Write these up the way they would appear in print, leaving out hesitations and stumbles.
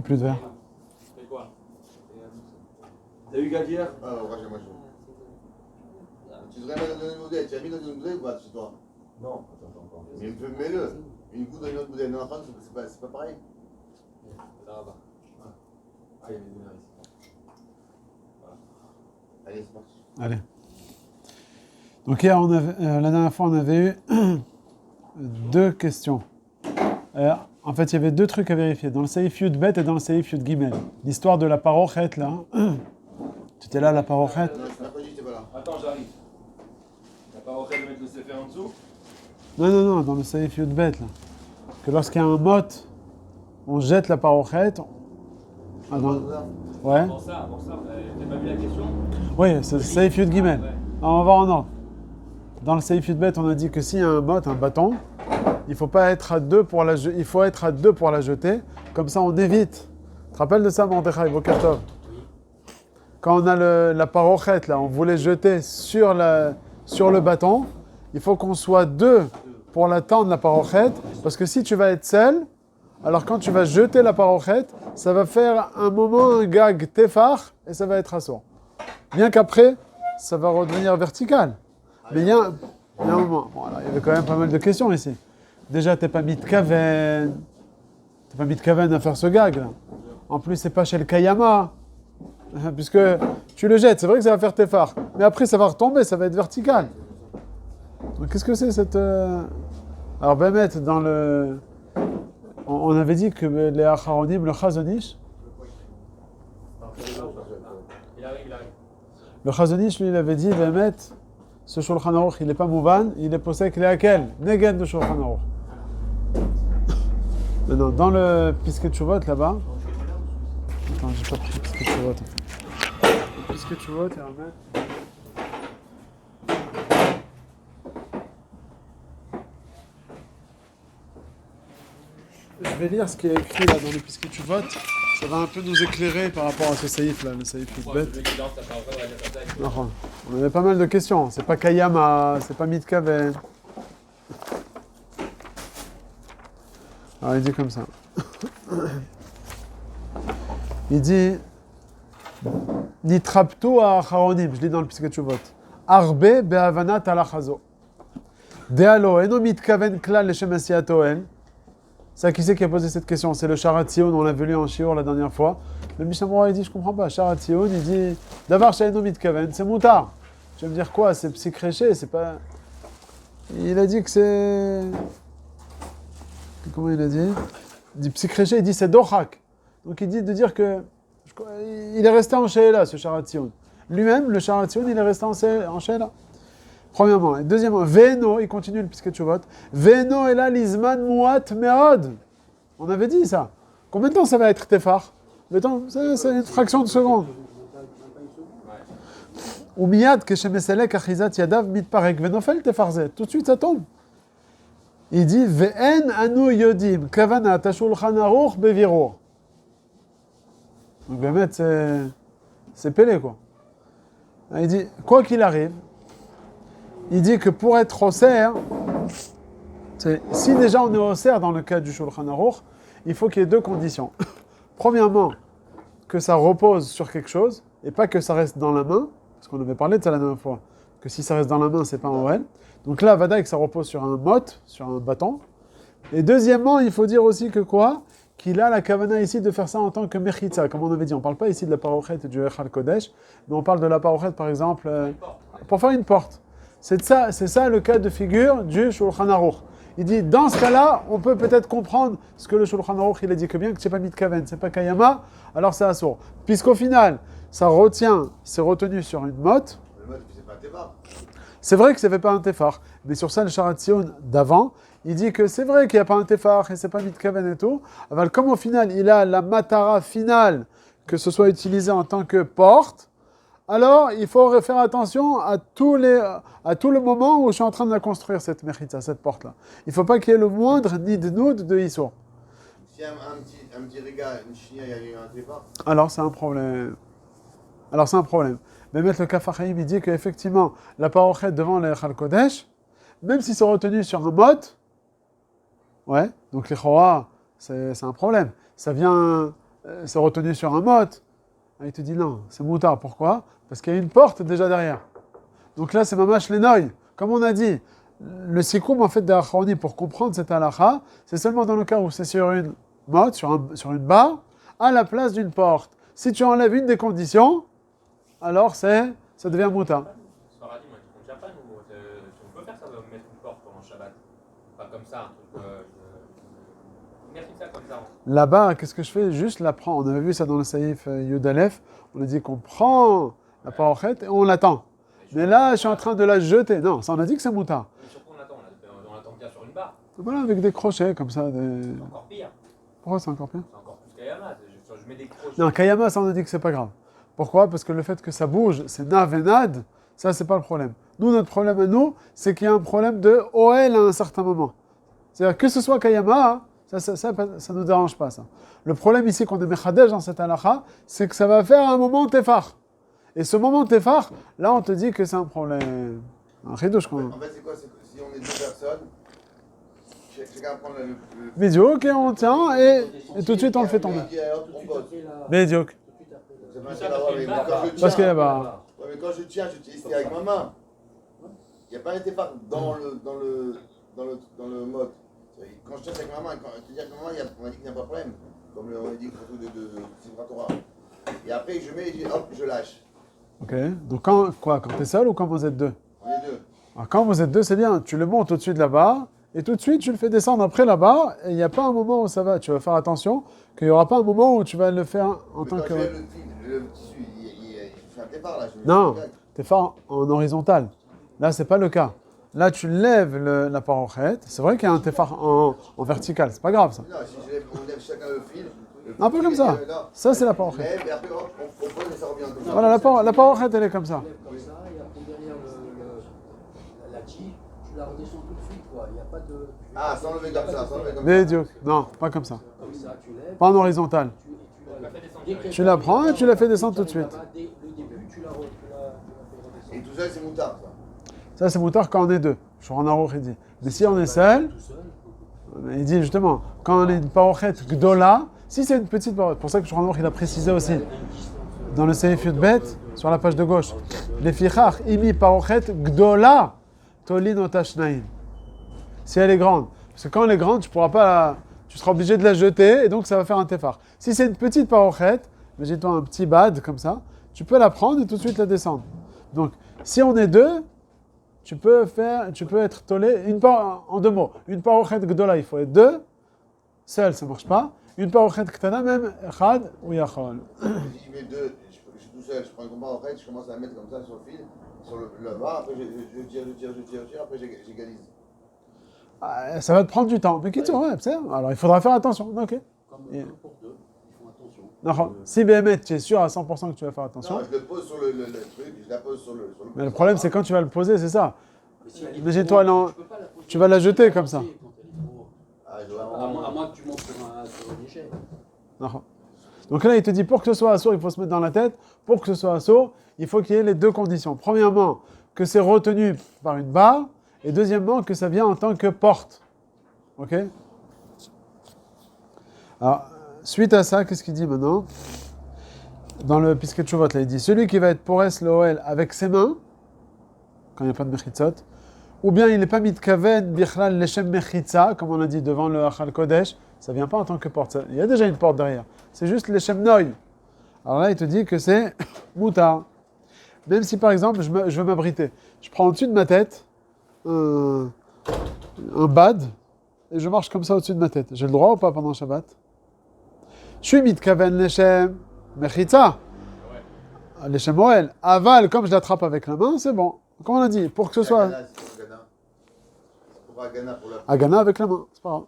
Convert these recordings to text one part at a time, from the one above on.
Plus de verre. C'est quoi? T'as eu Gad hier? Ah, ouais, moi je. Tu devrais mettre dans une bouteille. Tu as mis dans une bouteille ou pas chez toi? Non, attends encore. Mais mets-le. Une goutte dans une autre bouteille. Non, en France, c'est pas pareil. Là-bas. Ah, il y a des lumières ici. Voilà. Allez, c'est parti. Allez. Donc hier, la dernière fois, on avait eu deux questions. En fait, il y avait deux trucs à vérifier. Dans le Seif Yud Bet et dans le Seif Yud Gimel. L'histoire de la parochet, là. Tu étais là, la parochet? Non, je m'ai pas dit, j'étais pas là. Attends, j'arrive. T'as pas refait de mettre le CF en dessous? Non, dans le Seif Yud Bet, là. Que lorsqu'il y a un mot, on jette la parochet. Ah, non. Ouais. Pour ça, t'as pas vu la question? Oui, c'est le Seif Yud Gimel. Ouais. Alors, on va en ordre. Dans le Seif Yud Bet, on a dit que s'il y a un mot, un bâton, il faut pas être à deux pour il faut être à deux pour la jeter. Comme ça, on évite. Tu te rappelles de ça, Mordechai Bokatov? Quand on a la parochet, là, on voulait jeter sur le bâton, il faut qu'on soit deux pour la tendre, la parochet, parce que si tu vas être seul, alors quand tu vas jeter la parochet, ça va faire un moment, un gag tefar, et ça va être assourd. Bien qu'après, ça va redevenir vertical. Mais il y a un moment. Bon, alors, il y avait quand même pas mal de questions ici. Déjà, t'es pas mitkaven à faire ce gag, là. En plus, c'est pas chez le Kayama. Puisque tu le jettes, c'est vrai que ça va faire tes phares. Mais après, ça va retomber, ça va être vertical. Donc, qu'est-ce que c'est cette... Alors, Bémet, dans le... On avait dit que les Acharonim, le Chazonish... Il arrive. Le Chazonish, lui, il avait dit, Bémet, ce Shulchan Aruch, il n'est pas mouvan, il est posé qu'il est à quel Negen de Shulchan Aruch. Maintenant, dans le Pisket Chuvot, là-bas... Attends, j'ai pas pris le Pisket Chuvot, en fait. Le Pisket Chuvot, il va mettre... Je vais lire ce qui est écrit là dans le Pisket Chuvot. Ça va un peu nous éclairer par rapport à ce saïf là, le saïf Yudbet. On avait pas mal de questions. C'est pas Kayama, c'est pas Mitkaven. Alors il dit comme ça. Il dit Nitraptu à Acharonim, je lis dans le Pisket Chuvot. Arbe be'avanat alachazo. Dealo eno mitkaven klal leshem asiyatoel. Ça, qui c'est qui a posé cette question? C'est le Sharat Sion, on l'a vu en shiur la dernière fois. Le Mishnah il dit, je comprends pas. Sharat Sion, il dit, Davar Shaino Mitkaven, c'est moutard. Tu vas me dire quoi? C'est psychréché, c'est pas... Il a dit que c'est... Comment il a dit? Il dit psychréché, il dit c'est dochak. Donc il dit de dire que... Il est resté en Sheila, ce Sharat Sion. Lui-même, le Sharat Sion, il est resté en Sheila. Premièrement. Et deuxièmement, Veno, il continue le Pisket Chuvot. Veno est là, Lizman Muat Meod. On avait dit ça. Combien de temps ça va être Tefar? C'est une fraction de seconde. Ou Miyad, Keshemeselek, Achizat Yadav, Mitparek, Venofel Tefarzet. Tout de suite, ça tombe. Il dit Ve'en anu yodim, Kavana, Tashulchan Aruch, Bevirur. Donc, Bémet, c'est pelé, quoi. Il dit, quoi qu'il arrive, il dit que pour être au cerf, si déjà on est au cerf dans le cas du Shulchan Aruch, il faut qu'il y ait deux conditions. Premièrement, que ça repose sur quelque chose, et pas que ça reste dans la main, parce qu'on avait parlé de ça la dernière fois, que si ça reste dans la main, c'est pas en OL. Donc là, Vadaï, que ça repose sur un mot, sur un bâton. Et deuxièmement, il faut dire aussi que quoi? Qu'il a la kavana ici de faire ça en tant que mechitza, comme on avait dit. On ne parle pas ici de la parochet et du Echal Kodesh, mais on parle de la parochet, par exemple, pour faire une porte. C'est ça le cas de figure du Shulchan Aruch. Il dit, dans ce cas-là, on peut peut-être comprendre ce que le Shulchan Aruch, il a dit que bien que c'est pas mitkaven, c'est pas kayama, alors c'est assour. Puisqu'au final, c'est retenu sur une motte. Le mode, c'est pas un tefar. C'est vrai que ça ne fait pas un tefar, mais sur ça, le Sharat Sion d'avant, il dit que c'est vrai qu'il n'y a pas un tefar et c'est pas mitkaven et tout. Alors, comme au final, il a la matara finale, que ce soit utilisé en tant que porte, alors il faut faire attention à tout le moment où je suis en train de la construire, cette mechitza, cette porte-là. Il ne faut pas qu'il y ait le moindre nid-noud de Issour. Si un petit régal, une chinia, il y a eu un tefar. Alors c'est un problème. Mais mettre le Kafachaïm, il dit qu'effectivement, la parochet devant le Echal Kodesh, même si c'est retenu sur un mot, ouais, donc les Choa, c'est un problème. Ça vient c'est retenu sur un mot. Ah, il te dit non, c'est moutard. Pourquoi? Parce qu'il y a une porte déjà derrière. Donc là, c'est mamash l'enoï. Comme on a dit, le sikoum en fait d'Achroni pour comprendre cette halakha, c'est seulement dans le cas où c'est sur une mode, sur une barre, à la place d'une porte. Si tu enlèves une des conditions, alors ça devient moutard. Sfaradi, moi, tu comptes pas, nous, on peut faire ça, mettre une porte pendant Shabbat. Pas comme ça, un truc. Merci ça comme ça. Là-bas, qu'est-ce que je fais? Juste la prends. On avait vu ça dans le Saïf Yud Aleph. On a dit qu'on prend la parochet et on l'attend. Mais là, je suis en train de la jeter. Non, ça on a dit que c'est moutard. Mais surtout, on attend bien sur une barre. Voilà, avec des crochets comme ça. C'est encore pire. Pourquoi c'est encore pire? C'est encore plus Kayama. Je mets des crochets. Non, Kayama, ça on a dit que c'est pas grave. Pourquoi? Parce que le fait que ça bouge, c'est nav et nad, ça c'est pas le problème. Nous, notre problème à nous, c'est qu'il y a un problème de OL à un certain moment. C'est-à-dire que ce soit Kayama, hein, ça nous dérange pas, ça. Le problème ici qu'on est mechadej dans cette halakha, c'est que ça va faire un moment tefar. Et ce moment tefar, là on te dit que c'est un problème. Un ridouche quand même. En fait, c'est quoi? C'est que si on est deux personnes, chacun prend le. Médiocre, ok, on tient et tout de suite on le fait tomber. On bosse. Médiocre. Ça va, mais quand je Parce que, tiens, bah, ouais, mais quand je tiens ici avec ma main. Il n'y a pas un départ dans le mode. Quand je tiens avec ma main, tu dis avec ma main, on a dit qu'il n'y a pas de problème. Comme on a dit surtout de Sibratora. Et après, je mets et hop, je lâche. ok. Donc quand t'es seul ou quand vous êtes deux? On est deux. Alors, quand vous êtes deux, c'est bien. Tu le montes au-dessus de la barre et tout de suite, tu le fais descendre après la barre. Et il n'y a pas un moment où ça va. Tu vas faire attention qu'il n'y aura pas un moment où tu vas le faire en Mais tant quand que. je lève le tissu, il fait un départ là. Non, t'es fort en horizontal. Là, c'est pas le cas. Là, tu lèves la parochet. C'est vrai qu'il y a un tefar en vertical. C'est pas grave, ça. Non, si on lève chacun le fil. Un peu comme ça. Non, Ça, c'est la on parochet. lève et après hop, on pose et ça revient comme ça. Voilà, la parochet, elle est comme ça. Comme ça, et après derrière la tige, tu la redescends tout de suite, quoi. Il n'y a pas de. Ah, sans lever comme ça, sans lever comme ça. Médiocre. Non, pas comme ça. Comme ça, tu lèves. Pas en horizontal. Tu la prends et tu la fais descendre tout de suite. Dès le début, tu la fais redescendre. Et tout ça, c'est moutard, ça. Ça, c'est moutard quand on est deux. Shouran Aruch, il dit. Mais si on est seul, Tout seul. il dit justement, quand on est une parochet gdola, si c'est une petite parochet, pour ça que Shouran Aruch, il a précisé aussi dans le Seif Yud Bet, sur la page de gauche, les fichach imi parochet gdola tolin otashnaim. Si elle est grande. Parce que quand elle est grande, tu seras obligé de la jeter et donc ça va faire un tefar. Si c'est une petite parochet, imagine-toi un petit bad comme ça, tu peux la prendre et tout de suite la descendre. Donc, si on est deux, tu peux être tolé en deux mots. Une parochet gdola, il faut être deux. Seul, ça marche pas. Une parochet ktana, même echad ou yachol. Si je mets deux, je suis tout seul, je prends une combat en fait, je commence à la mettre comme ça sur le fil, sur le bas, après je tire, après j'égalise. Ah, ça va te prendre du temps. Mais quitte, ouais, c'est ça. Alors, il faudra faire attention. Ok. Comme Et- un pour deux, ils font attention. Non, si BMT, tu es sûr à 100% que tu vas faire attention. Non, je le pose sur le truc, je la pose sur le Mais le problème, c'est quand tu vas le poser, c'est ça. Mais si elle est Imagine-toi, trop haute, non, tu peux pas la poser tu vas la jeter comme ça. quand elle est trop haute. Ah, je dois À moins que tu montes sur une échelle. Non. Donc là, il te dit, pour que ce soit assaut, il faut se mettre dans la tête. Pour que ce soit assaut, il faut qu'il y ait les deux conditions. Premièrement, que c'est retenu par une barre. Et deuxièmement, que ça vient en tant que porte. Ok? Alors, suite à ça, qu'est-ce qu'il dit maintenant? Dans le Pisket Chuvot, là, il dit, celui qui va être pores l'OL avec ses mains, quand il n'y a pas de mechitzot, ou bien il n'est pas mitkaven bichlal leshem mechitza, comme on a dit devant le Achal Kodesh, ça vient pas en tant que porte. Il y a déjà une porte derrière. C'est juste leshem noy. Alors là, il te dit que c'est moutard. Même si par exemple, je veux m'abriter. Je prends au-dessus de ma tête un bad et je marche comme ça au-dessus de ma tête. J'ai le droit ou pas pendant Shabbat? Je suis mitkaven leshem mechitza. Leshem oel. Aval, comme je l'attrape avec la main, c'est bon. Comme on a dit, pour que ce soit... Pour Agana, pour la... Agana avec la main, c'est pas grave.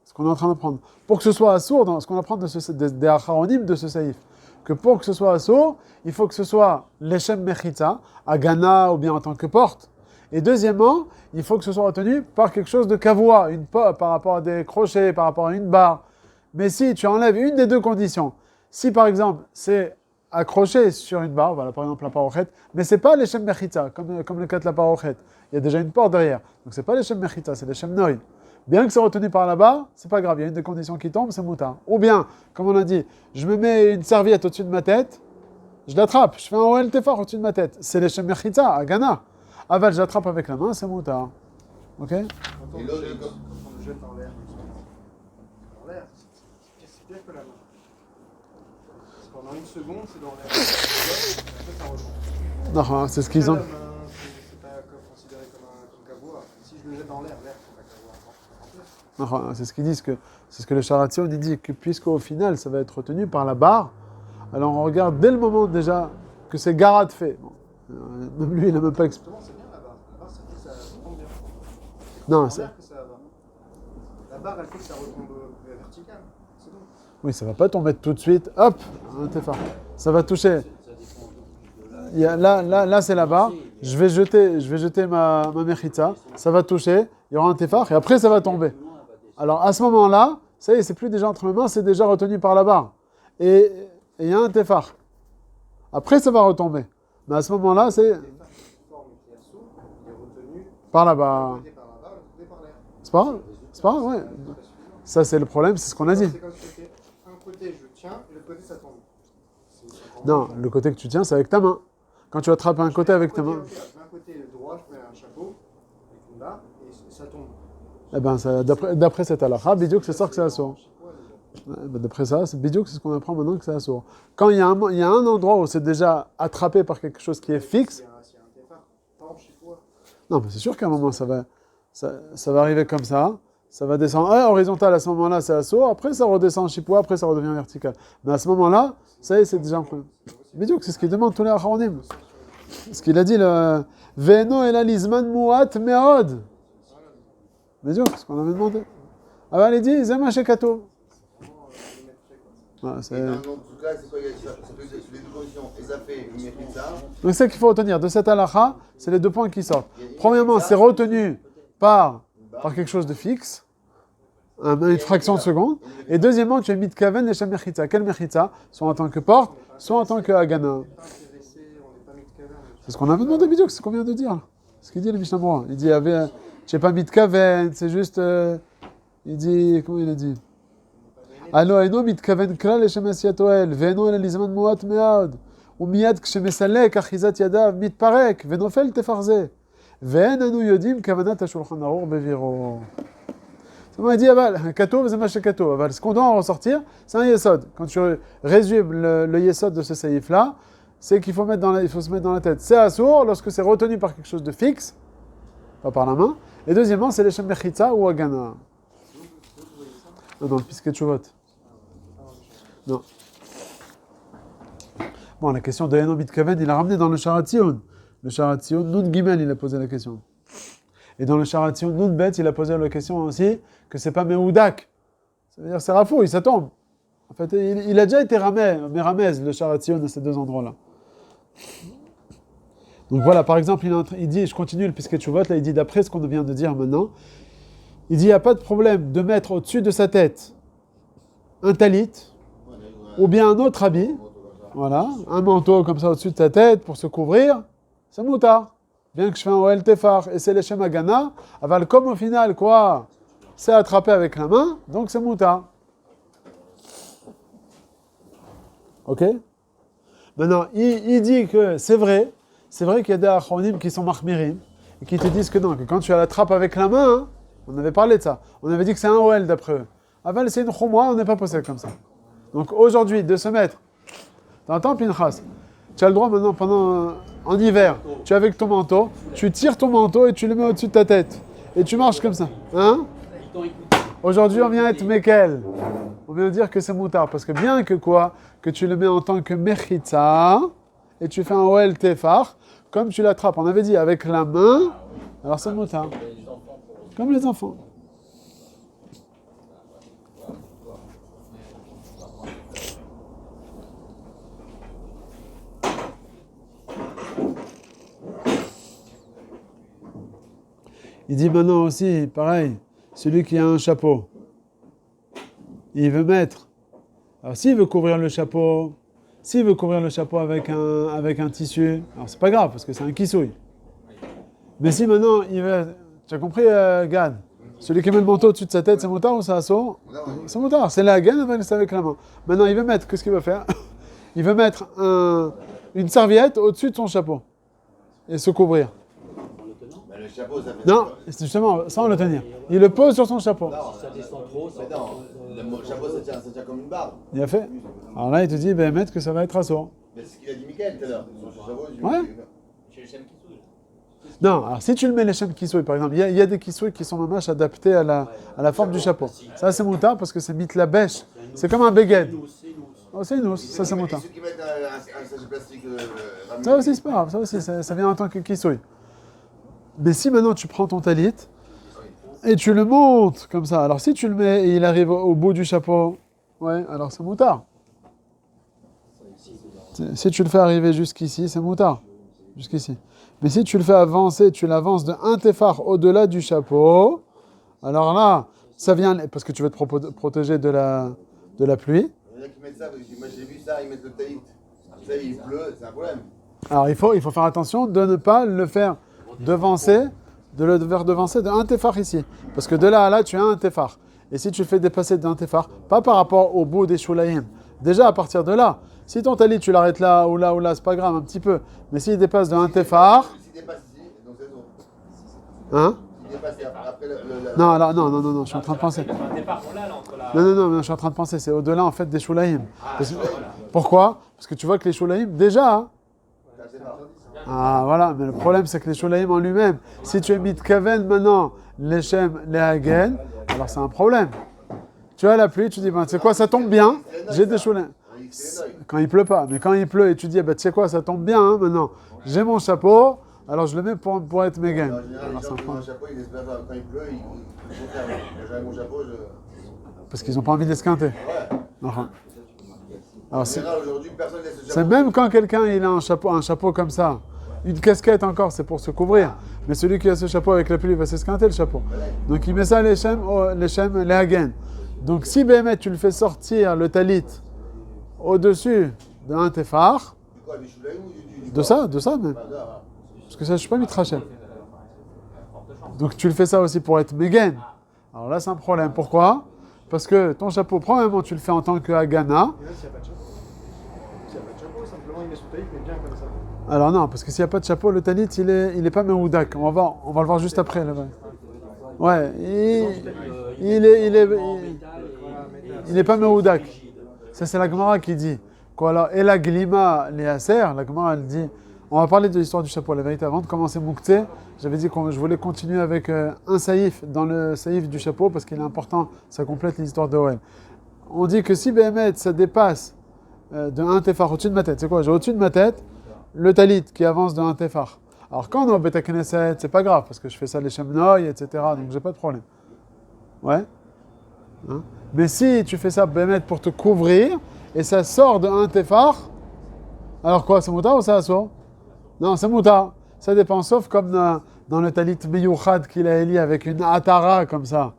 Ce qu'on est en train d'apprendre. Pour que ce soit assourd, dans ce qu'on apprend des acharonim de ce saïf, que pour que ce soit assourd, il faut que ce soit l'Eshem Mechitza, Agana ou bien en tant que porte. Et deuxièmement, il faut que ce soit retenu par quelque chose de kavoua, une par rapport à des crochets, par rapport à une barre. Mais si tu enlèves une des deux conditions, si par exemple c'est accroché sur une barre, voilà par exemple la parochet, mais c'est pas l'Eshem Mechitza, comme le cas de la parochet. Il y a déjà une porte derrière. Donc c'est pas l'Eshem Mechitza, c'est l'Eshem Noy. bien que c'est retenu par la barre, c'est pas grave, il y a une des conditions qui tombe, c'est moutar. Ou bien, comme on a dit, je me mets une serviette au-dessus de ma tête, je l'attrape, je fais un OL Tefar au-dessus de ma tête. C'est les Shemechitza, à Ghana. Aval, je l'attrape avec la main, c'est moutar. Ok? Et l'autre, Quand on le jette en l'air, dans l'air, c'est pire que la main. Parce que pendant une seconde, c'est dans l'air. Et après, ça retombe. Non, c'est ce qu'ils ont. La main, c'est pas considéré comme un kaboua. Si je le jette dans l'air, c'est pas kaboua. Non, c'est ce qu'ils disent, c'est ce que le Sharatzion dit, que puisqu'au final, ça va être retenu par la barre, alors on regarde dès le moment déjà que c'est Garat fait. Bon, même lui, il n'a même pas expliqué. Justement, c'est bien la barre. La barre, ça fait que ça retombe bien. Non, En c'est... l'air que ça va. La barre, elle fait que ça retombe vertical. C'est bon. Oui, ça va pas tomber tout de suite, hop, un Tefar. Ça va toucher. Là, c'est la barre. Je vais jeter ma mechitza. Ça va toucher. Il y aura un Tefar et après, ça va tomber. Alors, à ce moment-là, ça y est, c'est plus déjà entre mes mains, c'est déjà retenu par la barre. Et il y a un Tefar. Après, ça va retomber. Mais à ce moment-là, c'est par la barre. C'est pas grave. C'est pas grave, ouais. Ça, c'est le problème, c'est ce qu'on a dit. C'est comme si un côté je tiens et l'autre côté ça tombe. Non, le côté que tu tiens, c'est avec ta main. Quand tu attrapes un côté avec ta main, Un côté droit, je mets un chapeau avec une barre et ça tombe. eh ben, d'après cette halakha, Bidiouk, c'est ça que c'est assourd. D'après ça, c'est Bidiouk, c'est ce qu'on apprend maintenant que c'est assourd. Quand il y a un endroit où c'est déjà attrapé par quelque chose qui est fixe, S'il y a un téphar, par chez toi. non, mais c'est sûr qu'à un moment, ça va arriver comme ça va descendre horizontal à ce moment-là, c'est assourd, après ça redescend en chipoua, après ça redevient vertical. Mais à ce moment-là, ça y est, c'est déjà un problème. Bidiouk, c'est ce qu'il demande tous les acharonim. Ce qu'il a dit, le Veno el alizman muat meod. Bidiouk, ce qu'on avait demandé. Ah ben, il dit, zema shekato. Ouais, Et dans tout cas, c'est quoi? C'est les deux conditions. Ezafé, une mechitza. donc c'est qu'il faut retenir de cette halakha, c'est les deux points qui sortent. Premièrement, c'est retenu par quelque chose de fixe, une fraction de seconde. Et deuxièmement, tu as mis de kaven et mechitza. Quelle mechitza? Soit en tant que porte, soit en tant que hagana. C'est ce qu'on avait demandé, Bidiouk, c'est ce qu'on vient de dire. Là. Ce qu'il dit le Mishnah Berurah. Il dit, tu n'as pas mis de kaven, c'est juste... il dit, comment il a dit? הלא אינו מתכוון כלל לשם עשיית אוהל, ואינו אלא לזמן מועט מאוד, ומיד כשמסלק אחיזת ידיו מתפרק ונופל תפרזה, ואין אנו יודעים כוונת השולחן ערוך בבירו. זאת אומרת, il dit, אבל, כתוב זה מה שכתוב, אבל ce qu'on doit en ressortir, c'est un yesod. Quand tu résumes le yesod de ce saïf-là, c'est qu'il faut se mettre dans la tête. C'est assour lorsque c'est retenu par quelque chose de fixe, pas par la main, et deuxièmement, c'est les mechitza ou agana. Non, le pisket chuvot. Non. Bon, la question de Eno Bitkaven, il a ramené dans le Sharatzion. Le Sharatzion, Nun Gimel, il a posé la question. Et dans le Sharatzion, Nun Bet, il a posé la question aussi que c'est pas Mehoudak. Ça veut dire c'est rafouille, ça tombe. En fait, il a déjà été ramé, le Sharatzion à ces deux endroits-là. Donc voilà, par exemple, il dit, je continue le pisket chuvot, là, il dit d'après ce qu'on vient de dire maintenant, il dit il n'y a pas de problème de mettre au-dessus de sa tête un talit, ou bien un autre habit, voilà, un manteau comme ça au-dessus de ta tête pour se couvrir, c'est moutar. Bien que je fais un OL Tefar et c'est les Shem Agana, aval comme au final, quoi, c'est attrapé avec la main, donc c'est moutar. Ok? Maintenant, il dit que c'est vrai qu'il y a des achronim qui sont mahmirim, et qui te disent que non, que quand tu l'attrapes avec la main, hein, on avait parlé de ça, on avait dit que c'est un OL d'après eux. Aval, c'est une chouma, on n'est pas possède comme ça. Donc aujourd'hui, de se mettre, t'entends Pinchas, tu as le droit maintenant, en hiver, tu es avec ton manteau, tu tires ton manteau et tu le mets au-dessus de ta tête. Et tu marches comme ça. Hein? Aujourd'hui, on vient être Mekel. On vient dire que c'est moutard. Parce que bien que quoi, que tu le mets en tant que Mechitza, et tu fais un OL Tefar, comme tu l'attrapes, on avait dit avec la main, alors c'est moutard. Comme les enfants. Il dit maintenant aussi, pareil, celui qui a un chapeau, il veut mettre. Alors s'il veut couvrir le chapeau avec un tissu, alors c'est pas grave parce que c'est un kissouille. Mais si maintenant il veut, tu as compris, Gad? Celui qui met le manteau au-dessus de sa tête, c'est moutard ou c'est assaut? C'est moutard, c'est la gaine avec la main. Maintenant, il veut mettre, qu'est-ce qu'il veut faire? Il veut mettre une serviette au-dessus de son chapeau et se couvrir. Mais le chapeau, ça fait. Non, c'est justement, sans le tenir. Il le pose sur son chapeau. Non, Ça descend trop, ça. mais non, le chapeau, ça tient comme une barbe. Il a fait. Alors là, il te dit, ben, mettre que ça va être assaut. Mais c'est ce qu'il a dit Mickaël tout à l'heure. Sur ce chapeau, Ouais. Chez le Shem Kissouille. Non, alors si tu le mets les chaînes kissouilles, par exemple, il y a des kissouilles qui sont mamash adaptés à la forme du chapeau. Ça, c'est moutard parce que c'est mitla-bêche. C'est comme un beged. Oh, c'est une housse, ça c'est moutard. Ceux qui mettent un sachet plastique. Ça aussi, c'est pas grave, ça aussi, ça vient en tant que kissouille. Mais si maintenant tu prends ton talit et tu le montes comme ça, alors si tu le mets et il arrive au bout du chapeau, ouais, alors c'est moutard. Si tu le fais arriver jusqu'ici, c'est moutard. Jusqu'ici. Mais si tu le fais avancer, tu l'avances de un téphar au-delà du chapeau, alors là, ça vient, parce que tu veux te protéger de la pluie. Il y en a qui mettent ça, parce que moi j'ai vu ça, ils mettent le talit. Ça, il pleut, c'est un problème. Alors il faut faire attention de ne pas le faire devancer, de le faire devancer de un téphar ici. Parce que de là à là, tu as un téphar. Et si tu le fais dépasser d'un téphar, pas par rapport au bout des shulaïm, déjà à partir de là, si ton talit tu l'arrêtes là, c'est pas grave, un petit peu. Mais s'il dépasse de un téphar, S'il dépasse ici, donc c'est bon. hein? S'il dépasse après le. Non, alors, non, je suis en train de penser. Un départ, on l'a là entre la. Non, je suis en train de penser, c'est au-delà en fait des shulaïm. Ah, voilà. Pourquoi? Parce que tu vois que les shulaïm, déjà, hein, C'est pas. ah voilà, mais le problème c'est que les shulaïm en lui-même, si tu es mitkaven maintenant, les shem, les hagen, alors c'est un problème. Tu as la pluie, tu dis, ben, tu sais quoi, ça tombe bien, j'ai des shulaïm. Quand il pleut pas, mais quand il pleut et tu dis, bah, tu sais quoi, ça tombe bien, hein, maintenant, j'ai mon chapeau, alors je le mets pour être mégan. En général, les gens qui ont un chapeau, ils espèrent quand il pleut, ils vont faire. J'avais mon chapeau, Parce qu'ils n'ont pas envie d'esquinter. Ouais. Alors, En c'est général, aujourd'hui, personne ne laisse le c'est chapeau. même quand quelqu'un il a un chapeau comme ça, une casquette encore, c'est pour se couvrir. Mais celui qui a ce chapeau avec la pluie, il va s'esquinter le chapeau. Donc il met ça les shem, les hagen. Donc si Béhémet, tu le fais sortir le talit au-dessus d'un téphar, Du quoi, du choulaï ou du de ça même. Parce que ça, je suis pas mitrachem. Donc tu le fais ça aussi pour être mégan. Alors là, c'est un problème. Pourquoi? Parce que ton chapeau, premièrement, tu le fais en tant que Hagana. Et là, s'il n'y a pas de chapeau. S'il n'y a pas de chapeau, simplement il met son talit, mais bien comme ça. Alors non, parce que s'il n'y a pas de chapeau, le talit, il est pas meoudak. On va le voir juste après. Là, ouais, il est pas meoudak. Ça, c'est la Gemara qui dit. Quoi alors? Et la glima léaser, la Gemara, elle dit. On va parler de l'histoire du chapeau. La vérité, avant de commencer Moukté, j'avais dit que je voulais continuer avec un saïf dans le saïf du chapeau parce qu'il est important, ça complète l'histoire de Oel. On dit que si Béhémet, ça dépasse de un téphar au-dessus de ma tête, c'est quoi? J'ai au-dessus de ma tête le talit qui avance de un téphar. Alors quand on est au Beta Knesset, c'est pas grave parce que je fais ça les Shemnoy, etc. Donc j'ai pas de problème. Ouais. Hein? Mais si tu fais ça Béhémet pour te couvrir et ça sort de un téphar, alors quoi? C'est moutard ou c'est assaut? Non, c'est moutard. Ça dépend, sauf comme dans le talit meyouchad qu'il a éli avec une atara comme ça.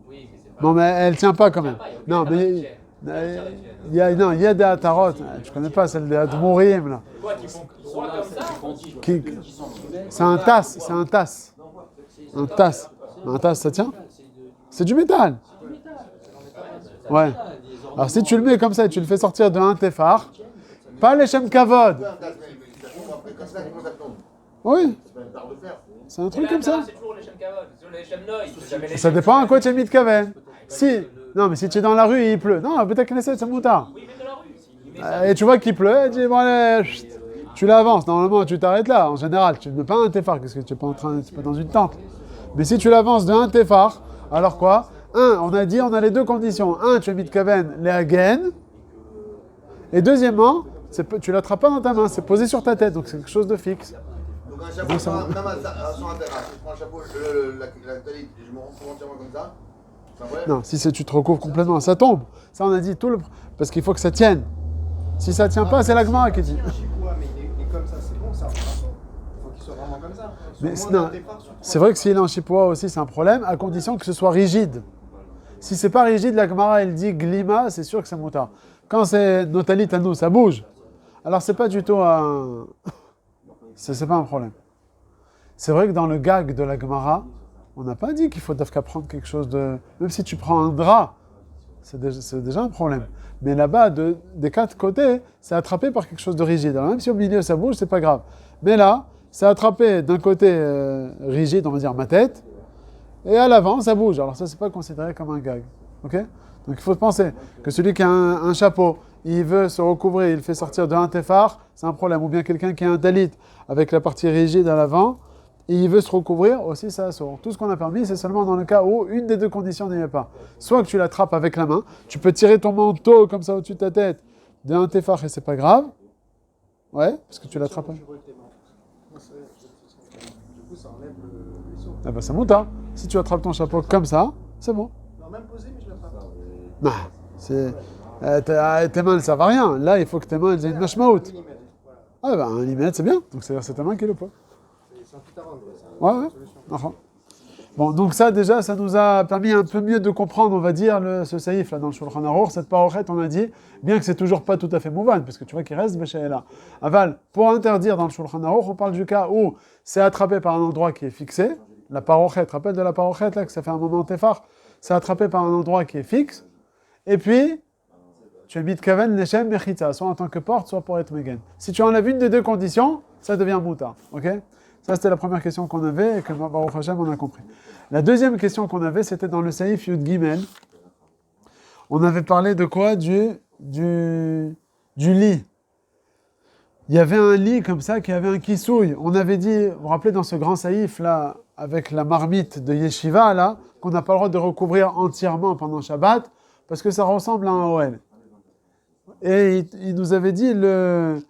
Oui, mais c'est pas. Non, mais elle tient pas quand même. Non, mais il y a des atarot. Je connais pas celle des admourim là. Quoi, qui font droit comme ça? C'est un tasse, Un tasse, ça tient? C'est du métal. Ouais. Alors si tu le mets comme ça et tu le fais sortir de un téphar, pas les shem kavod. Comme ça, comment ça tombe? Oui, C'est pas une barre de fer. c'est un truc comme ça. C'est toujours les Shem Kavod, c'est toujours les Shem Noy, c'est jamais les Ça Shem dépend à Kavod. quoi tu as mis de kaven. Si, non, mais si tu es dans la rue et il pleut, non, peut-être que c'est moutard. Oui, mais dans la rue, il met ça. Et tu vois qu'il pleut, tu dis, bon allez, chut, tu l'avances. Normalement, tu t'arrêtes là. En général, tu ne mets pas un téphar, parce que tu n'es pas, pas dans une tente. Mais si tu l'avances de un téphar, alors quoi? On a dit, on a les deux conditions. Tu as mis de kaven, les hagen. Et deuxièmement, tu l'attrapes pas dans ta main, c'est posé sur ta tête, donc c'est quelque chose de fixe. Donc un chapeau, sur un terrain, si je prends un chapeau, la talit, et je me recouvre entièrement comme ça, c'est un problème. Non, si tu te recouvres complètement, ça tombe. Ça, on a dit parce qu'il faut que ça tienne. Si ça tient pas, c'est la Gemara qui dit. Un chipoua, mais il est comme ça, c'est bon, ça. Il faut qu'il soit vraiment comme ça. Mais Sur moins non, d'un départ, sur c'est vrai que s'il est en chipoua aussi, c'est un problème, à condition que ce soit rigide. Si c'est pas rigide, la Gemara, elle dit glima, c'est sûr que c'est moutard. Quand c'est nos talit à nous, ça bouge. Alors c'est pas du tout un... C'est pas un problème. C'est vrai que dans le gag de la Gemara, On n'a pas dit qu'il faut dafka prendre quelque chose de... Même si tu prends un drap, c'est déjà un problème. Mais là-bas, des 4 côtés, c'est attrapé par quelque chose de rigide. Alors même si au milieu ça bouge, c'est pas grave. Mais là, c'est attrapé d'un côté rigide, on va dire ma tête, et à l'avant, ça bouge. Alors ça, c'est pas considéré comme un gag. Ok? Donc il faut penser que celui qui a un chapeau, il veut se recouvrir, il fait sortir de un téphar, c'est un problème. Ou bien quelqu'un qui a un talit avec la partie rigide à l'avant, et il veut se recouvrir, aussi ça sort. Tout ce qu'on a permis, c'est seulement dans le cas où une des deux conditions n'y est pas. Soit que tu l'attrapes avec la main, tu peux tirer ton manteau comme ça au-dessus de ta tête de un téphar et c'est pas grave. Ouais, parce que tu l'attrapes. Du coup, ça enlève le vaisseau. Ah bah c'est mouta. Si tu attrapes ton chapeau comme ça, c'est bon. Non, même posé, mais je l'attrape. Non, c'est... tes mains, ça va rien. Là, il faut que tes mains elles aient une mashmaout. Millimètre, voilà. Ah bah un millimètre, c'est bien. Donc c'est ta main qui est le poids. C'est un tout à rendre, quoi. Ouais, ouais. D'accord. Bon, donc ça déjà, ça nous a permis un peu mieux de comprendre, on va dire, ce saïf là dans le Shulchan Aruch. Cette parochet, on a dit, bien que c'est toujours pas tout à fait mouvan, parce que tu vois qu'il reste Béchaïla. Aval, pour interdire dans le Shulchan Aruch, on parle du cas où c'est attrapé par un endroit qui est fixé. La parochet, rappelle de la parochet là, que ça fait un moment téphar, c'est attrapé par un endroit qui est fixe. Et puis, tu es mitkaven leshem mechitza, soit en tant que porte, soit pour être megen. Si tu enlèves une des deux conditions, ça devient mouta. Ok? Ça, c'était la première question qu'on avait et que Baruch Hashem, on a compris. La deuxième question qu'on avait, c'était dans le Saïf Yud Gimel. On avait parlé de quoi? Du lit. Il y avait un lit comme ça qui avait un kissouille. On avait dit, vous vous rappelez dans ce grand Saïf là, avec la marmite de Yeshiva là, qu'on n'a pas le droit de recouvrir entièrement pendant Shabbat parce que ça ressemble à un OL. Et il nous avait dit le